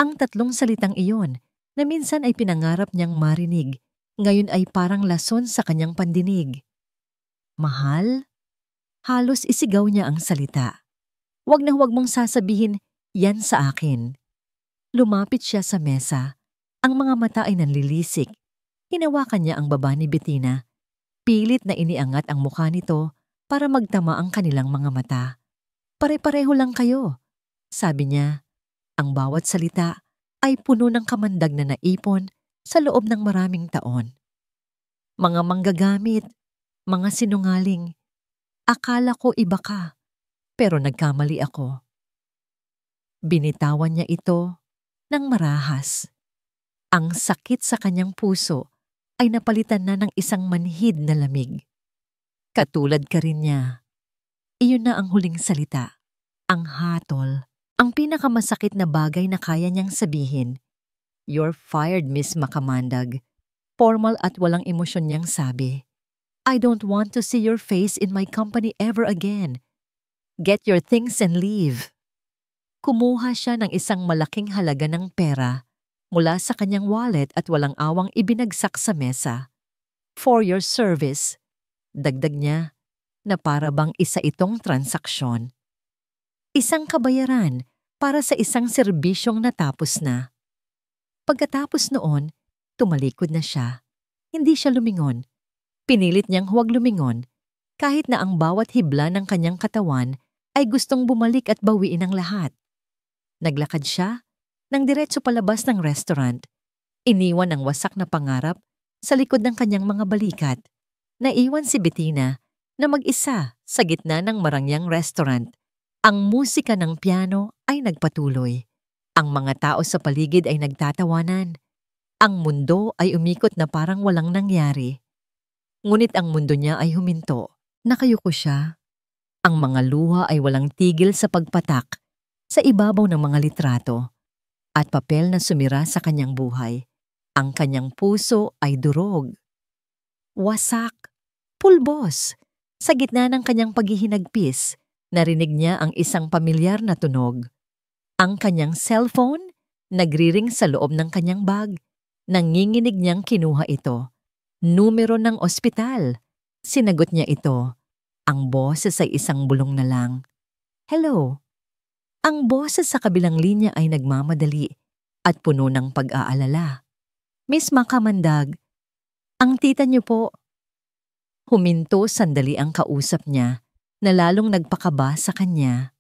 Ang tatlong salitang iyon na minsan ay pinangarap niyang marinig, ngayon ay parang lason sa kanyang pandinig. "Mahal?" Halos isigaw niya ang salita. "Huwag na huwag mong sasabihin, yan sa akin." Lumapit siya sa mesa. Ang mga mata ay nanlilisik. Hinawakan niya ang baba ni Bettina. Pilit na iniangat ang mukha nito para magtama ang kanilang mga mata. "Pare-pareho lang kayo," sabi niya. Ang bawat salita ay puno ng kamandag na naipon sa loob ng maraming taon. "Mga manggagamit, mga sinungaling. Akala ko iba ka, pero nagkamali ako." Binitawan niya ito ng marahas. Ang sakit sa kanyang puso ay napalitan na ng isang manhid na lamig. "Katulad ka rin niya." Iyon na ang huling salita. Ang hatol. Ang pinakamasakit na bagay na kaya niyang sabihin. "You're fired, Miss Makamandag." Formal at walang emosyon niyang sabi. "I don't want to see your face in my company ever again. Get your things and leave." Kumuha siya ng isang malaking halaga ng pera mula sa kanyang wallet at walang awang ibinagsak sa mesa. "For your service," dagdag niya, na para bang isa itong transaksyon. Isang kabayaran para sa isang serbisyong natapos na. Pagkatapos noon, tumalikod na siya. Hindi siya lumingon. Pinilit niyang huwag lumingon kahit na ang bawat hibla ng kanyang katawan ay gustong bumalik at bawiin ang lahat. Naglakad siya nang diretso palabas ng restaurant. Iniwan ang wasak na pangarap sa likod ng kanyang mga balikat. Naiwan si Bettina na mag-isa sa gitna ng marangyang restaurant. Ang musika ng piano ay nagpatuloy. Ang mga tao sa paligid ay nagtatawanan. Ang mundo ay umikot na parang walang nangyari. Ngunit ang mundo niya ay huminto. Nakayuko siya. Ang mga luha ay walang tigil sa pagpatak sa ibabaw ng mga litrato at papel na sumira sa kanyang buhay. Ang kanyang puso ay durog. Wasak. Pulbos. Sa gitna ng kanyang paghihinagpis, narinig niya ang isang pamilyar na tunog. Ang kanyang cellphone, nagriring sa loob ng kanyang bag. Nanginginig niyang kinuha ito. Numero ng ospital. Sinagot niya ito. Ang boses ay isang bulong na lang. Hello. Ang boses sa kabilang linya ay nagmamadali at puno ng pag-aalala. Miss Makamandag, ang tita niyo po. Huminto sandali ang kausap niya na lalong nagpakaba sa kanya.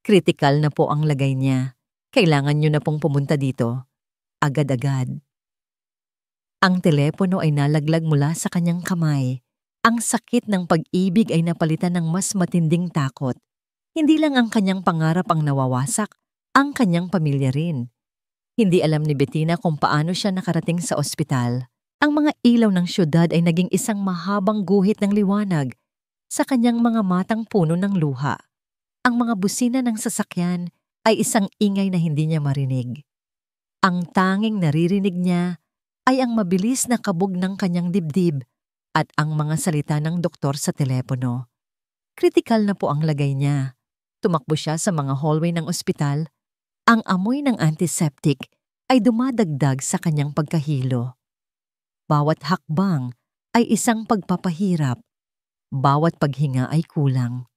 Kritikal na po ang lagay niya. Kailangan niyo na pong pumunta dito. Agad-agad. Ang telepono ay nalaglag mula sa kanyang kamay. Ang sakit ng pag-ibig ay napalitan ng mas matinding takot. Hindi lang ang kanyang pangarap ang nawawasak, ang kanyang pamilya rin. Hindi alam ni Bettina kung paano siya nakarating sa ospital. Ang mga ilaw ng syudad ay naging isang mahabang guhit ng liwanag sa kanyang mga matang puno ng luha. Ang mga busina ng sasakyan ay isang ingay na hindi niya marinig. Ang tanging naririnig niya ay ang mabilis na kabog ng kanyang dibdib at ang mga salita ng doktor sa telepono. Kritikal na po ang lagay niya. Tumakbo siya sa mga hallway ng ospital. Ang amoy ng antiseptic ay dumadagdag sa kanyang pagkahilo. Bawat hakbang ay isang pagpapahirap. Bawat paghinga ay kulang.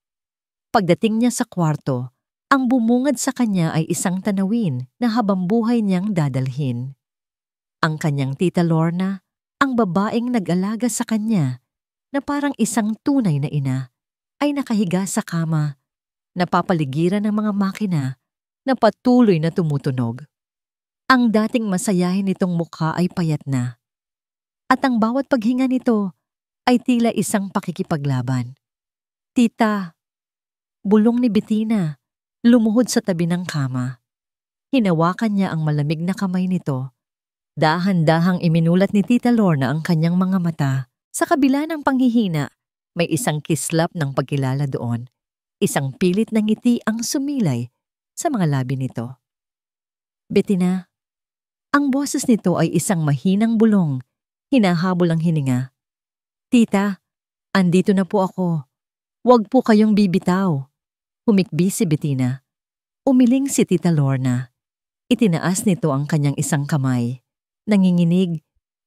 Pagdating niya sa kwarto, ang bumungad sa kanya ay isang tanawin na habambuhay niyang dadalhin. Ang kanyang tita Lorna, ang babaeng nag-alaga sa kanya na parang isang tunay na ina, ay nakahiga sa kama, napapaligiran ng mga makina na patuloy na tumutunog. Ang dating masayahin nitong mukha ay payat na. At ang bawat paghinga nito ay tila isang pakikipaglaban. Tita, bulong ni Bettina, lumuhod sa tabi ng kama. Hinawakan niya ang malamig na kamay nito. Dahan-dahang iminulat ni Tita Lorna ang kanyang mga mata. Sa kabila ng panghihina, may isang kislap ng pagkilala doon. Isang pilit na ngiti ang sumilay sa mga labi nito. Bettina, ang boses nito ay isang mahinang bulong. Hinahabol ang hininga. Tita, andito na po ako. Huwag po kayong bibitaw. Humikbi si Bettina. Umiling si Tita Lorna. Itinaas nito ang kanyang isang kamay. Nanginginig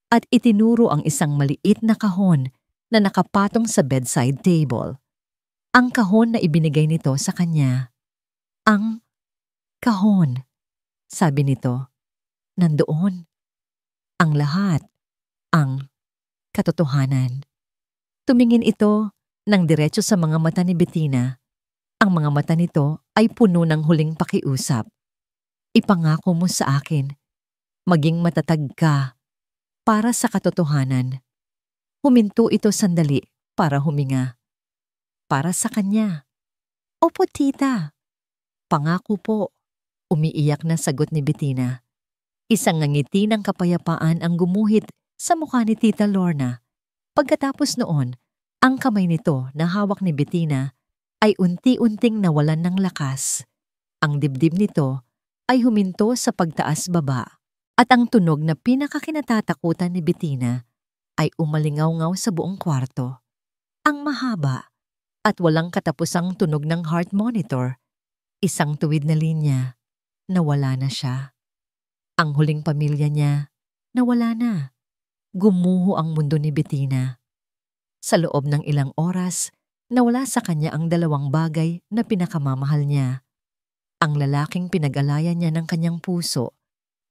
at itinuro ang isang maliit na kahon na nakapatong sa bedside table. Ang kahon na ibinigay nito sa kanya. Ang kahon, sabi nito. Nandoon. Ang lahat. Ang katotohanan. Tumingin ito ng diretso sa mga mata ni Bettina. Ang mga mata nito ay puno ng huling pakiusap. Ipangako mo sa akin, maging matatag ka para sa katotohanan. Huminto ito sandali para huminga. Para sa kanya. Opo, tita. Pangako po, umiiyak na sagot ni Bettina. Isang ngiti ng kapayapaan ang gumuhit sa mukha ni Tita Lorna. Pagkatapos noon, ang kamay nito na hawak ni Bettina ay unti-unting nawalan ng lakas. Ang dibdib nito ay huminto sa pagtaas-baba at ang tunog na pinakakinatatakutan ni Bettina ay umalingaw-ngaw sa buong kwarto. Ang mahaba at walang katapusang tunog ng heart monitor, isang tuwid na linya, nawala na siya. Ang huling pamilya niya, nawala na. Gumuho ang mundo ni Bettina. Sa loob ng ilang oras, nawala sa kanya ang dalawang bagay na pinakamamahal niya. Ang lalaking pinag-alayan niya ng kanyang puso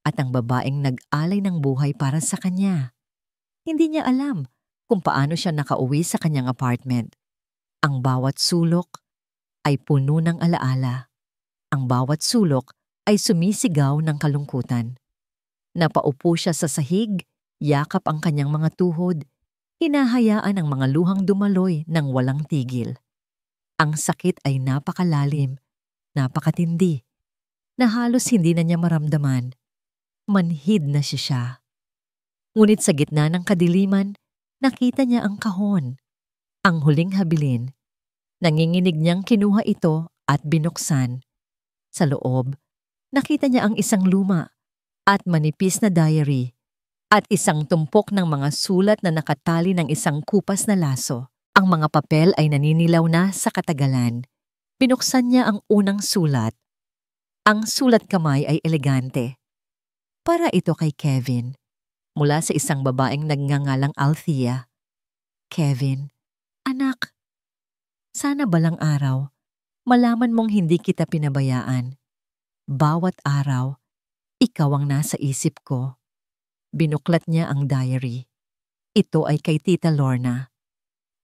at ang babaeng nag-alay ng buhay para sa kanya. Hindi niya alam kung paano siya nakauwi sa kanyang apartment. Ang bawat sulok ay puno ng alaala. Ang bawat sulok ay sumisigaw ng kalungkutan. Napaupo siya sa sahig, yakap ang kanyang mga tuhod, hinahayaan ang mga luhang dumaloy ng walang tigil. Ang sakit ay napakalalim, napakatindi, na halos hindi na niya maramdaman. Manhid na siya. Ngunit sa gitna ng kadiliman, nakita niya ang kahon, ang huling habilin. Nanginginig niyang kinuha ito at binuksan. Sa loob, nakita niya ang isang luma at manipis na diary at isang tumpok ng mga sulat na nakatali ng isang kupas na laso. Ang mga papel ay naninilaw na sa katagalan. Binuksan niya ang unang sulat. Ang sulat kamay ay elegante. Para ito kay Kevin, mula sa isang babaeng nagngangalang Althea. Kevin, anak, sana balang araw, malaman mong hindi kita pinabayaan. Bawat araw, ikaw ang nasa isip ko. Binuklat niya ang diary. Ito ay kay Tita Lorna.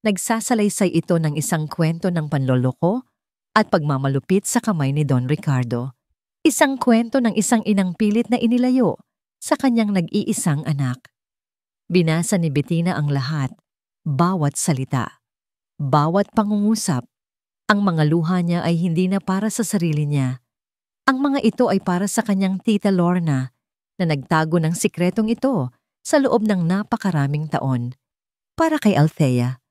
Nagsasalaysay ito ng isang kwento ng panloloko at pagmamalupit sa kamay ni Don Ricardo. Isang kwento ng isang inang pilit na inilayo sa kanyang nag-iisang anak. Binasa ni Bettina ang lahat, bawat salita, bawat pangungusap. Ang mga luha niya ay hindi na para sa sarili niya. Ang mga ito ay para sa kanyang Tita Lorna na nagtago ng sikretong ito sa loob ng napakaraming taon. Para kay Althea,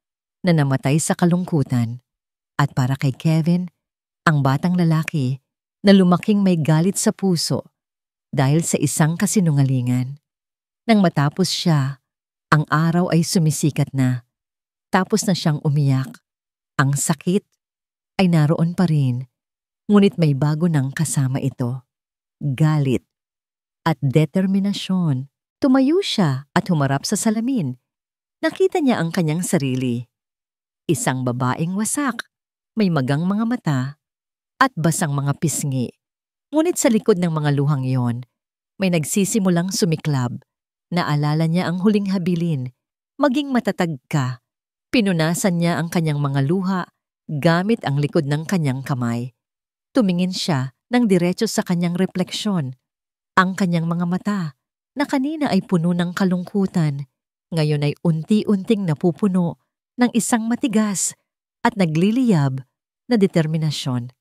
na namatay sa kalungkutan. At para kay Kevin, ang batang lalaki na lumaking may galit sa puso dahil sa isang kasinungalingan. Nang matapos siya, ang araw ay sumisikat na. Tapos na siyang umiyak. Ang sakit ay naroon pa rin, ngunit may bago ng kasama ito. Galit at determinasyon. Tumayo siya at humarap sa salamin. Nakita niya ang kanyang sarili. Isang babaeng wasak, may magang mga mata, at basang mga pisngi. Ngunit sa likod ng mga luhang iyon, may nagsisimulang sumiklab. Naalala niya ang huling habilin. Maging matatag ka. Pinunasan niya ang kanyang mga luha gamit ang likod ng kanyang kamay. Tumingin siya ng diretso sa kanyang refleksyon. Ang kanyang mga mata, na kanina ay puno ng kalungkutan, ngayon ay unti-unting napupuno ng isang matigas at nagliliyab na determinasyon.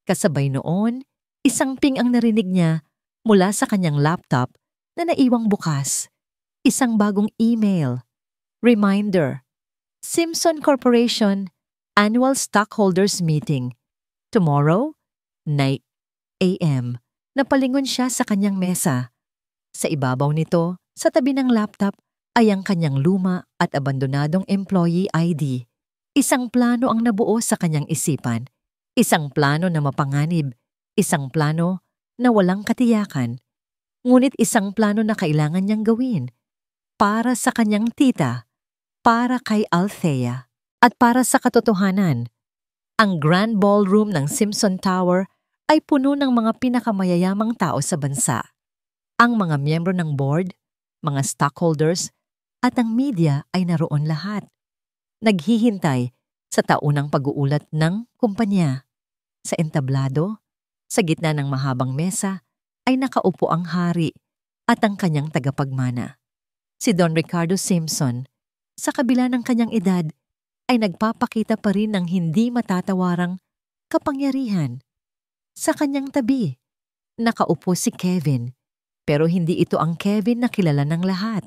Kasabay noon, isang ping ang narinig niya mula sa kanyang laptop na naiwang bukas. Isang bagong email. Reminder. Simpson Corporation Annual Stockholders Meeting. Tomorrow, 9 a.m. Napalingon siya sa kanyang mesa. Sa ibabaw nito, sa tabi ng laptop, ay ang kanyang luma at abandonadong employee ID. Isang plano ang nabuo sa kanyang isipan. Isang plano na mapanganib. Isang plano na walang katiyakan. Ngunit isang plano na kailangan niyang gawin. Para sa kanyang tita, para kay Althea, at para sa katotohanan. Ang Grand Ballroom ng Simpson Tower ay puno ng mga pinakamayayamang tao sa bansa. Ang mga miyembro ng board, mga stockholders, at ang media ay naroon lahat. Naghihintay sa taunang pag-uulat ng kumpanya. Sa entablado, sa gitna ng mahabang mesa, ay nakaupo ang hari at ang kanyang tagapagmana. Si Don Ricardo Simpson, sa kabila ng kanyang edad, ay nagpapakita pa rin ng hindi matatawarang kapangyarihan. Sa kanyang tabi, nakaupo si Kevin, pero hindi ito ang Kevin na kilala ng lahat.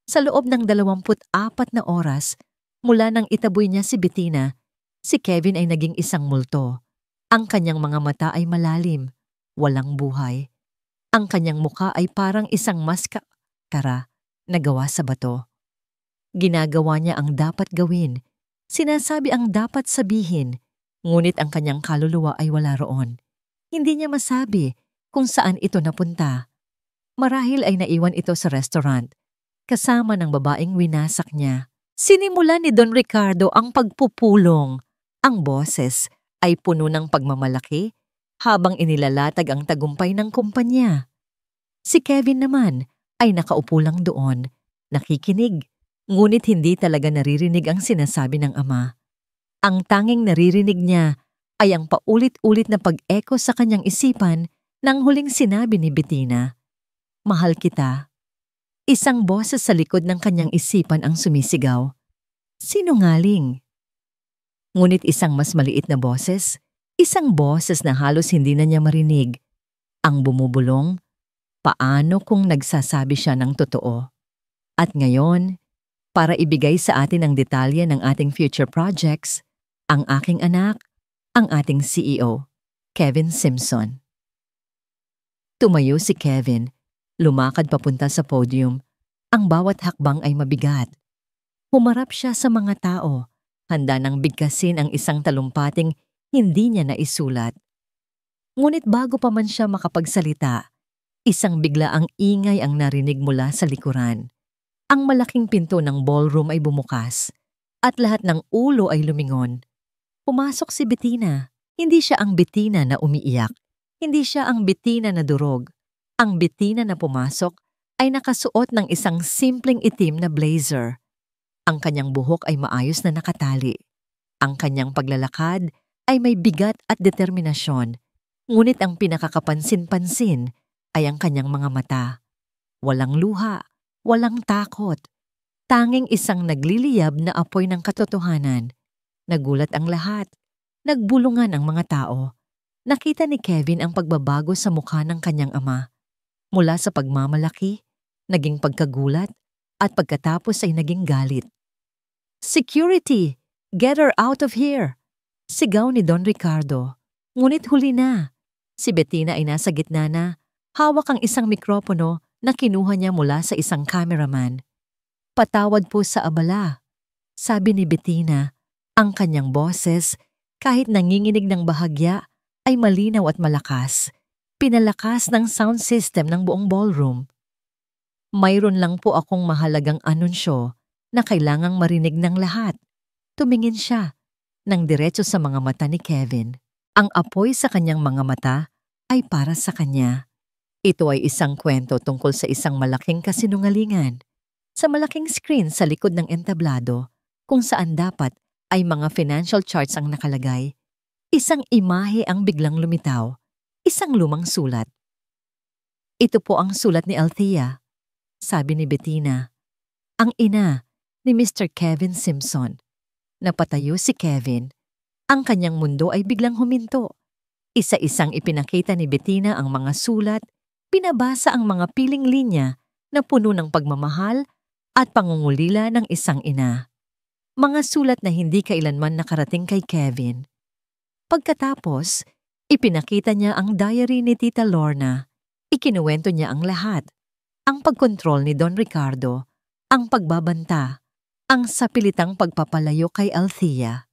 Sa loob ng 24 na oras, mula nang itaboy niya si Bettina, si Kevin ay naging isang multo. Ang kanyang mga mata ay malalim, walang buhay. Ang kanyang mukha ay parang isang maskara na gawa sa bato. Ginagawa niya ang dapat gawin, sinasabi ang dapat sabihin, ngunit ang kanyang kaluluwa ay wala roon. Hindi niya masabi kung saan ito napunta. Marahil ay naiwan ito sa restaurant, kasama ng babaeng winasak niya. Sinimula ni Don Ricardo ang pagpupulong. Ang boses ay puno ng pagmamalaki habang inilalatag ang tagumpay ng kumpanya. Si Kevin naman ay nakaupo lang doon, nakikinig, ngunit hindi talaga naririnig ang sinasabi ng ama. Ang tanging naririnig niya ay ang paulit-ulit na pag-echo sa kanyang isipan ng huling sinabi ni Bettina. Mahal kita. Isang boses sa likod ng kanyang isipan ang sumisigaw. Sinungaling. Ngunit isang mas maliit na boses, isang boses na halos hindi na niya marinig, ang bumubulong, paano kung nagsasabi siya ng totoo? At ngayon, para ibigay sa atin ang detalye ng ating future projects, ang aking anak, ang ating CEO, Kevin Simpson. Tumayo si Kevin, lumakad papunta sa podium. Ang bawat hakbang ay mabigat. Humarap siya sa mga tao, handa nang bigkasin ang isang talumpating hindi niya naisulat. Ngunit bago pa man siya makapagsalita, isang biglaang ingay ang narinig mula sa likuran. Ang malaking pinto ng ballroom ay bumukas, at lahat ng ulo ay lumingon. Pumasok si Bettina. Hindi siya ang Bettina na umiiyak. Hindi siya ang Bettina na durog. Ang Bettina na pumasok ay nakasuot ng isang simpleng itim na blazer. Ang kanyang buhok ay maayos na nakatali. Ang kanyang paglalakad ay may bigat at determinasyon. Ngunit ang pinakakapansin-pansin ay ang kanyang mga mata. Walang luha, walang takot. Tanging isang nagliliyab na apoy ng katotohanan. Nagulat ang lahat. Nagbulungan ang mga tao. Nakita ni Kevin ang pagbabago sa mukha ng kanyang ama. Mula sa pagmamalaki, naging pagkagulat, at pagkatapos ay naging galit. Security! Get her out of here! Sigaw ni Don Ricardo. Ngunit huli na. Si Bettina ay nasa gitna na, hawak ang isang mikropono na kinuha niya mula sa isang cameraman. Patawad po sa abala, sabi ni Bettina. Ang kanyang boses, kahit nanginginig ng bahagya, ay malinaw at malakas. Pinalakas ng sound system ng buong ballroom. Mayroon lang po akong mahalagang anunsyo na kailangang marinig ng lahat. Tumingin siya nang diretso sa mga mata ni Kevin. Ang apoy sa kanyang mga mata ay para sa kanya. Ito ay isang kwento tungkol sa isang malaking kasinungalingan. Sa malaking screen sa likod ng entablado, kung saan dapat ay mga financial charts ang nakalagay, isang imahe ang biglang lumitaw. Isang lumang sulat. Ito po ang sulat ni Althea, sabi ni Bettina. Ang ina ni Mr. Kevin Simpson. Napatayo si Kevin. Ang kanyang mundo ay biglang huminto. Isa-isang ipinakita ni Bettina ang mga sulat, pinabasa ang mga piling linya na puno ng pagmamahal at pangungulila ng isang ina. Mga sulat na hindi kailanman nakarating kay Kevin. Pagkatapos, ipinakita niya ang diary ni Tita Lorna. Ikinuwento niya ang lahat. Ang pagkontrol ni Don Ricardo, ang pagbabanta, ang sapilitang pagpapalayo kay Althea.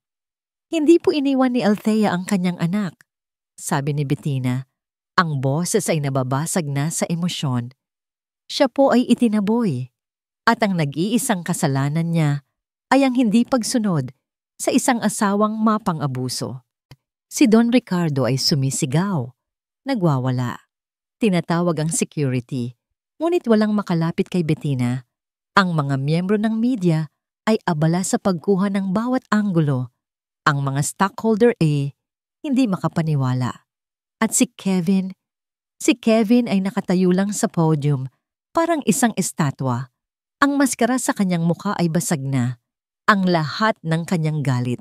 Hindi po iniwan ni Althea ang kanyang anak, sabi ni Bettina. Ang boses ay nababasag na sa emosyon. Siya po ay itinaboy. At ang nag-iisang kasalanan niya ay ang hindi pagsunod sa isang asawang mapang-abuso. Si Don Ricardo ay sumisigaw, nagwawala. Tinatawag ang security, ngunit walang makalapit kay Bettina. Ang mga miyembro ng media ay abala sa pagkuha ng bawat anggulo. Ang mga stockholder ay hindi makapaniwala. At si Kevin ay nakatayo lang sa podium, parang isang estatwa. Ang maskara sa kanyang mukha ay basag na. Ang lahat ng kanyang galit,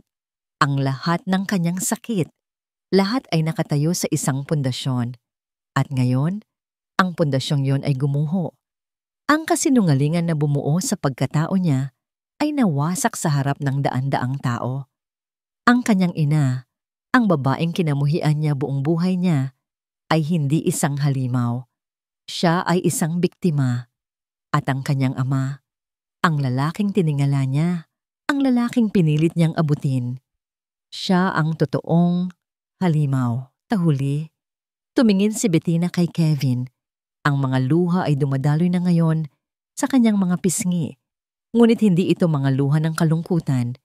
ang lahat ng kanyang sakit, lahat ay nakatayo sa isang pundasyon. At ngayon, ang pundasyong yon ay gumuho. Ang kasinungalingan na bumuo sa pagkatao niya ay nawasak sa harap ng daan-daang tao. Ang kanyang ina, ang babaeng kinamuhian niya buong buhay niya, ay hindi isang halimaw. Siya ay isang biktima. At ang kanyang ama, ang lalaking tiningala niya, ang lalaking pinilit niyang abutin. Siya ang totoong halimaw. Tahuli, tumingin si Bettina kay Kevin. Ang mga luha ay dumadaloy na ngayon sa kanyang mga pisngi. Ngunit hindi ito mga luha ng kalungkutan.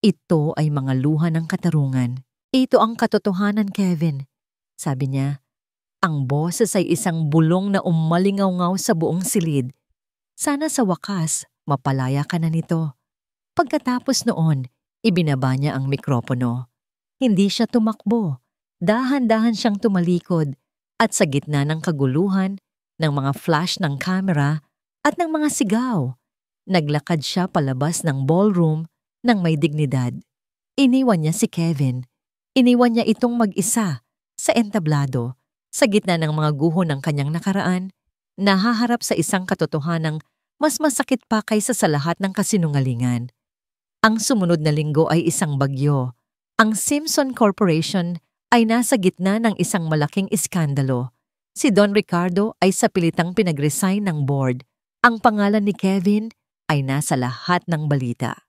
Ito ay mga luha ng katarungan. Ito ang katotohanan, Kevin. sabi niya. Ang boses ay isang bulong na umalingaw-ngaw sa buong silid. Sana sa wakas, mapalaya ka na nito. Pagkatapos noon, ibinaba niya ang mikropono. Hindi siya tumakbo. Dahan-dahan siyang tumalikod at sa gitna ng kaguluhan, ng mga flash ng kamera at ng mga sigaw, naglakad siya palabas ng ballroom ng may dignidad. Iniwan niya si Kevin. Iniwan niya itong mag-isa sa entablado, sa gitna ng mga guho ng kanyang nakaraan, nahaharap sa isang katotohanang mas masakit pa kaysa sa lahat ng kasinungalingan. Ang sumunod na linggo ay isang bagyo. Ang Simpson Corporation ay nasa gitna ng isang malaking iskandalo. Si Don Ricardo ay sa pilitang pinag-resign ng board. Ang pangalan ni Kevin ay nasa lahat ng balita.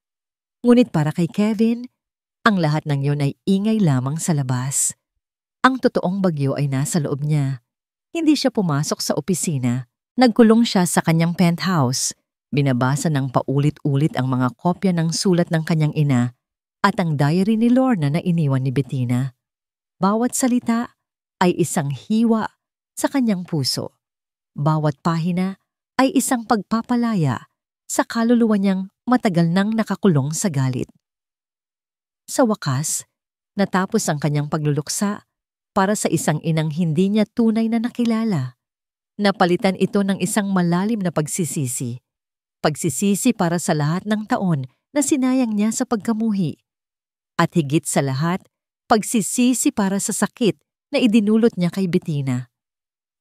Ngunit para kay Kevin, ang lahat ng yun ay ingay lamang sa labas. Ang totoong bagyo ay nasa loob niya. Hindi siya pumasok sa opisina. Nagkulong siya sa kanyang penthouse. Binabasa ng paulit-ulit ang mga kopya ng sulat ng kanyang ina at ang diary ni Lorna na iniwan ni Bettina. Bawat salita ay isang hiwa sa kanyang puso. Bawat pahina ay isang pagpapalaya sa kaluluwa niyang matagal nang nakakulong sa galit. Sa wakas, natapos ang kanyang pagluluksa para sa isang inang hindi niya tunay na nakilala. Napalitan ito ng isang malalim na pagsisisi. Pagsisisi para sa lahat ng taon na sinayang niya sa pagkamuhi. At higit sa lahat, pagsisisi para sa sakit na idinulot niya kay Bettina.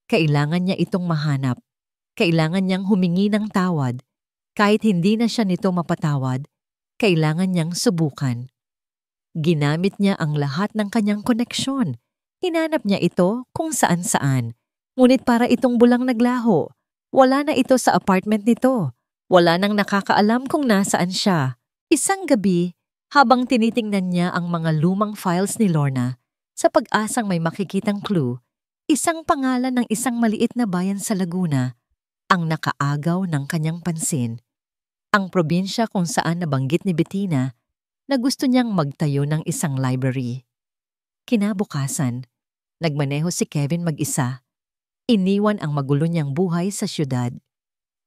Kailangan niya itong mahanap. Kailangan niyang humingi ng tawad. Kahit hindi na siya nito mapatawad, kailangan niyang subukan. Ginamit niya ang lahat ng kanyang koneksyon. Hinanap niya ito kung saan-saan. Ngunit para itong bulang naglaho. Wala na ito sa apartment nito. Wala nang nakakaalam kung nasaan siya. Isang gabi, habang tinitingnan niya ang mga lumang files ni Lorna, sa pag-asang may makikitang clue, isang pangalan ng isang maliit na bayan sa Laguna ang nakaagaw ng kanyang pansin. Ang probinsya kung saan nabanggit ni Bettina na gusto niyang magtayo ng isang library. Kinabukasan, nagmaneho si Kevin mag-isa. Iniwan ang magulo niyang buhay sa syudad.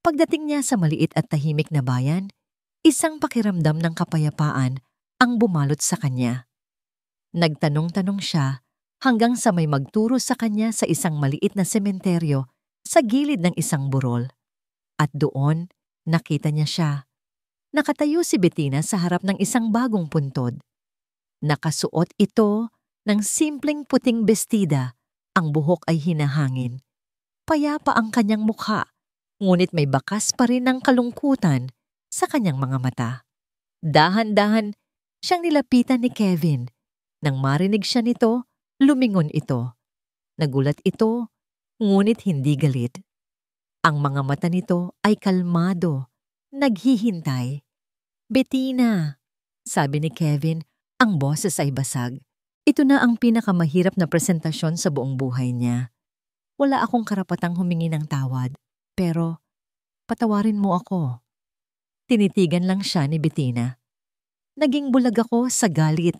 Pagdating niya sa maliit at tahimik na bayan, isang pakiramdam ng kapayapaan ang bumalot sa kanya. Nagtanong-tanong siya hanggang sa may magturo sa kanya sa isang maliit na sementeryo sa gilid ng isang burol. At doon, nakita niya siya. Nakatayo si Bettina sa harap ng isang bagong puntod. Nakasuot ito ng simpleng puting bestida, ang buhok ay hinahangin. Payapa ang kanyang mukha, ngunit may bakas pa rin ng kalungkutan sa kanyang mga mata. Dahan-dahan siyang nilapitan ni Kevin. Nang marinig siya nito, lumingon ito. Nagulat ito, ngunit hindi galit. Ang mga mata nito ay kalmado, naghihintay. "Bettina," sabi ni Kevin, ang boses ay basag. Ito na ang pinakamahirap na presentasyon sa buong buhay niya. Wala akong karapatang humingi ng tawad, pero patawarin mo ako. Tinitigan lang siya ni Bettina. Naging bulag ako sa galit.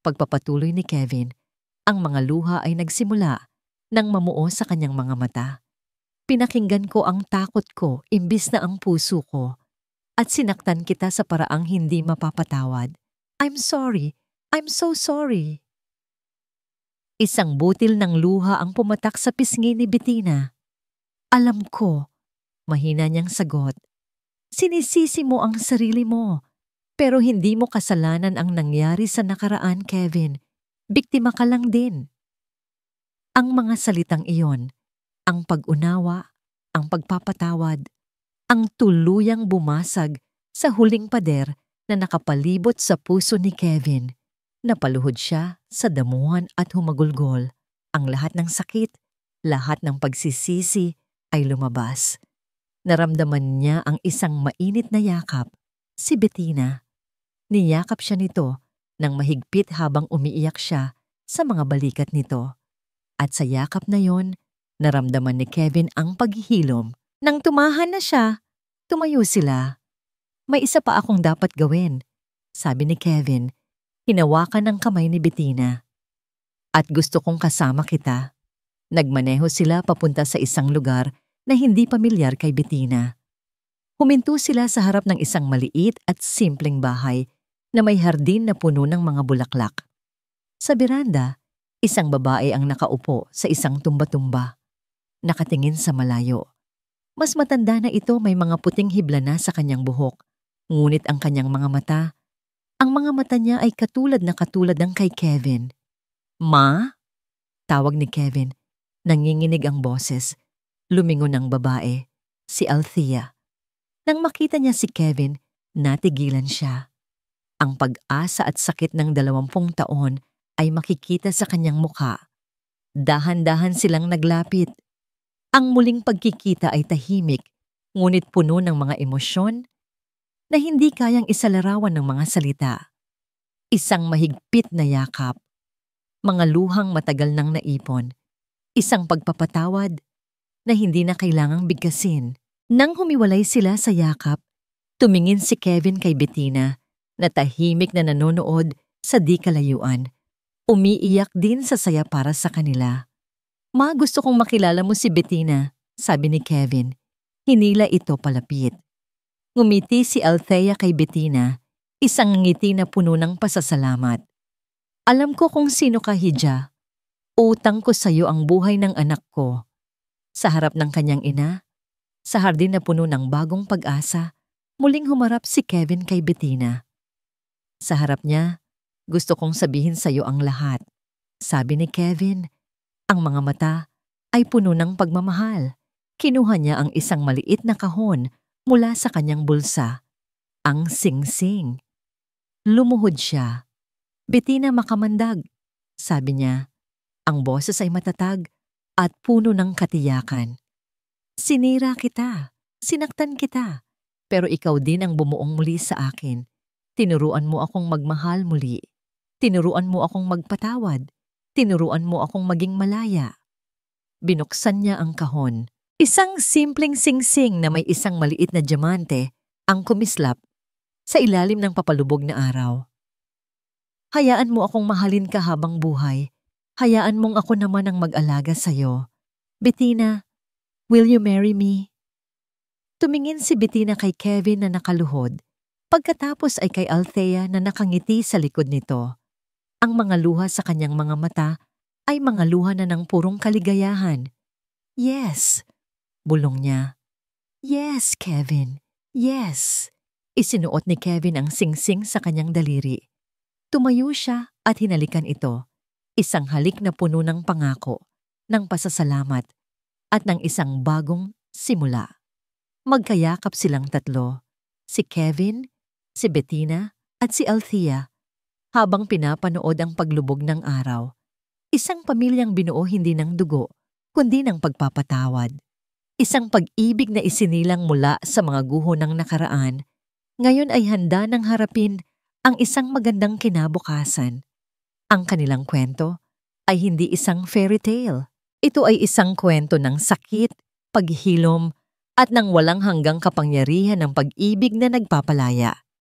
Pagpapatuloy ni Kevin, ang mga luha ay nagsimula nang mamuo sa kanyang mga mata. Pinakinggan ko ang takot ko imbis na ang puso ko at sinaktan kita sa paraang hindi mapapatawad. I'm sorry. I'm so sorry. Isang butil ng luha ang pumatak sa pisngi ni Bettina. "Alam ko," mahina niyang sagot. "Sinisisi mo ang sarili mo. Pero hindi mo kasalanan ang nangyari sa nakaraan, Kevin. Biktima ka lang din." Ang mga salitang iyon, ang pag-unawa, ang pagpapatawad, ang tuluyang bumasag sa huling pader na nakapalibot sa puso ni Kevin. Napaluhod siya sa damuhan at humagulgol. Ang lahat ng sakit, lahat ng pagsisisi ay lumabas. Naramdaman niya ang isang mainit na yakap, si Bettina. Niyakap siya nito nang mahigpit habang umiiyak siya sa mga balikat nito. At sa yakap na yon, naramdaman ni Kevin ang paghihilom. Nang tumahan na siya, tumayo sila. "May isa pa akong dapat gawin," sabi ni Kevin. Hinawakan ng kamay ni Bettina. At gusto kong kasama kita. Nagmaneho sila papunta sa isang lugar na hindi pamilyar kay Bettina. Huminto sila sa harap ng isang maliit at simpleng bahay na may hardin na puno ng mga bulaklak. Sa beranda, isang babae ang nakaupo sa isang tumba-tumba. Nakatingin sa malayo. Mas matanda na ito, may mga puting hibla na sa kanyang buhok. Ngunit ang kanyang mga mata, ang mga mata niya ay katulad ng kay Kevin. "Ma?" Tawag ni Kevin. Nanginginig ang boses. Lumingon ang babae, si Althea. Nang makita niya si Kevin, natigilan siya. Ang pag-asa at sakit ng 20 taon ay makikita sa kanyang mukha. Dahan-dahan silang naglapit. Ang muling pagkikita ay tahimik, ngunit puno ng mga emosyon na hindi kayang isalarawan ng mga salita. Isang mahigpit na yakap, mga luhang matagal nang naipon, isang pagpapatawad na hindi na kailangang bigkasin. Nang humiwalay sila sa yakap, tumingin si Kevin kay Bettina na tahimik na nanonood sa di kalayuan. Umiiyak din sa saya para sa kanila. "Ma, gusto kong makilala mo si Bettina," sabi ni Kevin. Hinila ito palapit. Ngumiti si Althea kay Bettina, isang ngiti na puno ng pasasalamat. "Alam ko kung sino ka, Hija. Utang ko sa iyo ang buhay ng anak ko." Sa harap ng kanyang ina, sa hardin na puno ng bagong pag-asa, muling humarap si Kevin kay Bettina. Sa harap niya, "Gusto kong sabihin sa iyo ang lahat," sabi ni Kevin. Ang mga mata ay puno ng pagmamahal. Kinuha niya ang isang maliit na kahon mula sa kanyang bulsa. Ang singsing. Lumuhod siya. "Bettina, makamandag," sabi niya. Ang boses ay matatag at puno ng katiyakan. "Sinira kita, sinaktan kita, pero ikaw din ang bumuong muli sa akin. Tinuruan mo akong magmahal muli. Tinuruan mo akong magpatawad. Tinuruan mo akong maging malaya." Binuksan niya ang kahon. Isang simpleng singsing na may isang maliit na diamante ang kumislap sa ilalim ng papalubog na araw. "Hayaan mo akong mahalin ka habang buhay. Hayaan mong ako naman ang mag-alaga sa'yo. Bettina, will you marry me?" Tumingin si Bettina kay Kevin na nakaluhod. Pagkatapos ay kay Althea na nakangiti sa likod nito. Ang mga luha sa kanyang mga mata ay mga luha na ng purong kaligayahan. "Yes," bulong niya. "Yes, Kevin. Yes." Isinuot ni Kevin ang singsing sa kanyang daliri. Tumayo siya at hinalikan ito. Isang halik na puno ng pangako, ng pasasalamat, at ng isang bagong simula. Magkayakap silang tatlo, si Kevin, si Bettina, at si Althea, habang pinapanood ang paglubog ng araw. Isang pamilyang binuo hindi ng dugo, kundi ng pagpapatawad. Isang pag-ibig na isinilang mula sa mga guho ng nakaraan, ngayon ay handa ng harapin ang isang magandang kinabukasan. Ang kanilang kwento ay hindi isang fairy tale. Ito ay isang kwento ng sakit, paghihilom, at ng walang hanggang kapangyarihan ng pag-ibig na nagpapalaya.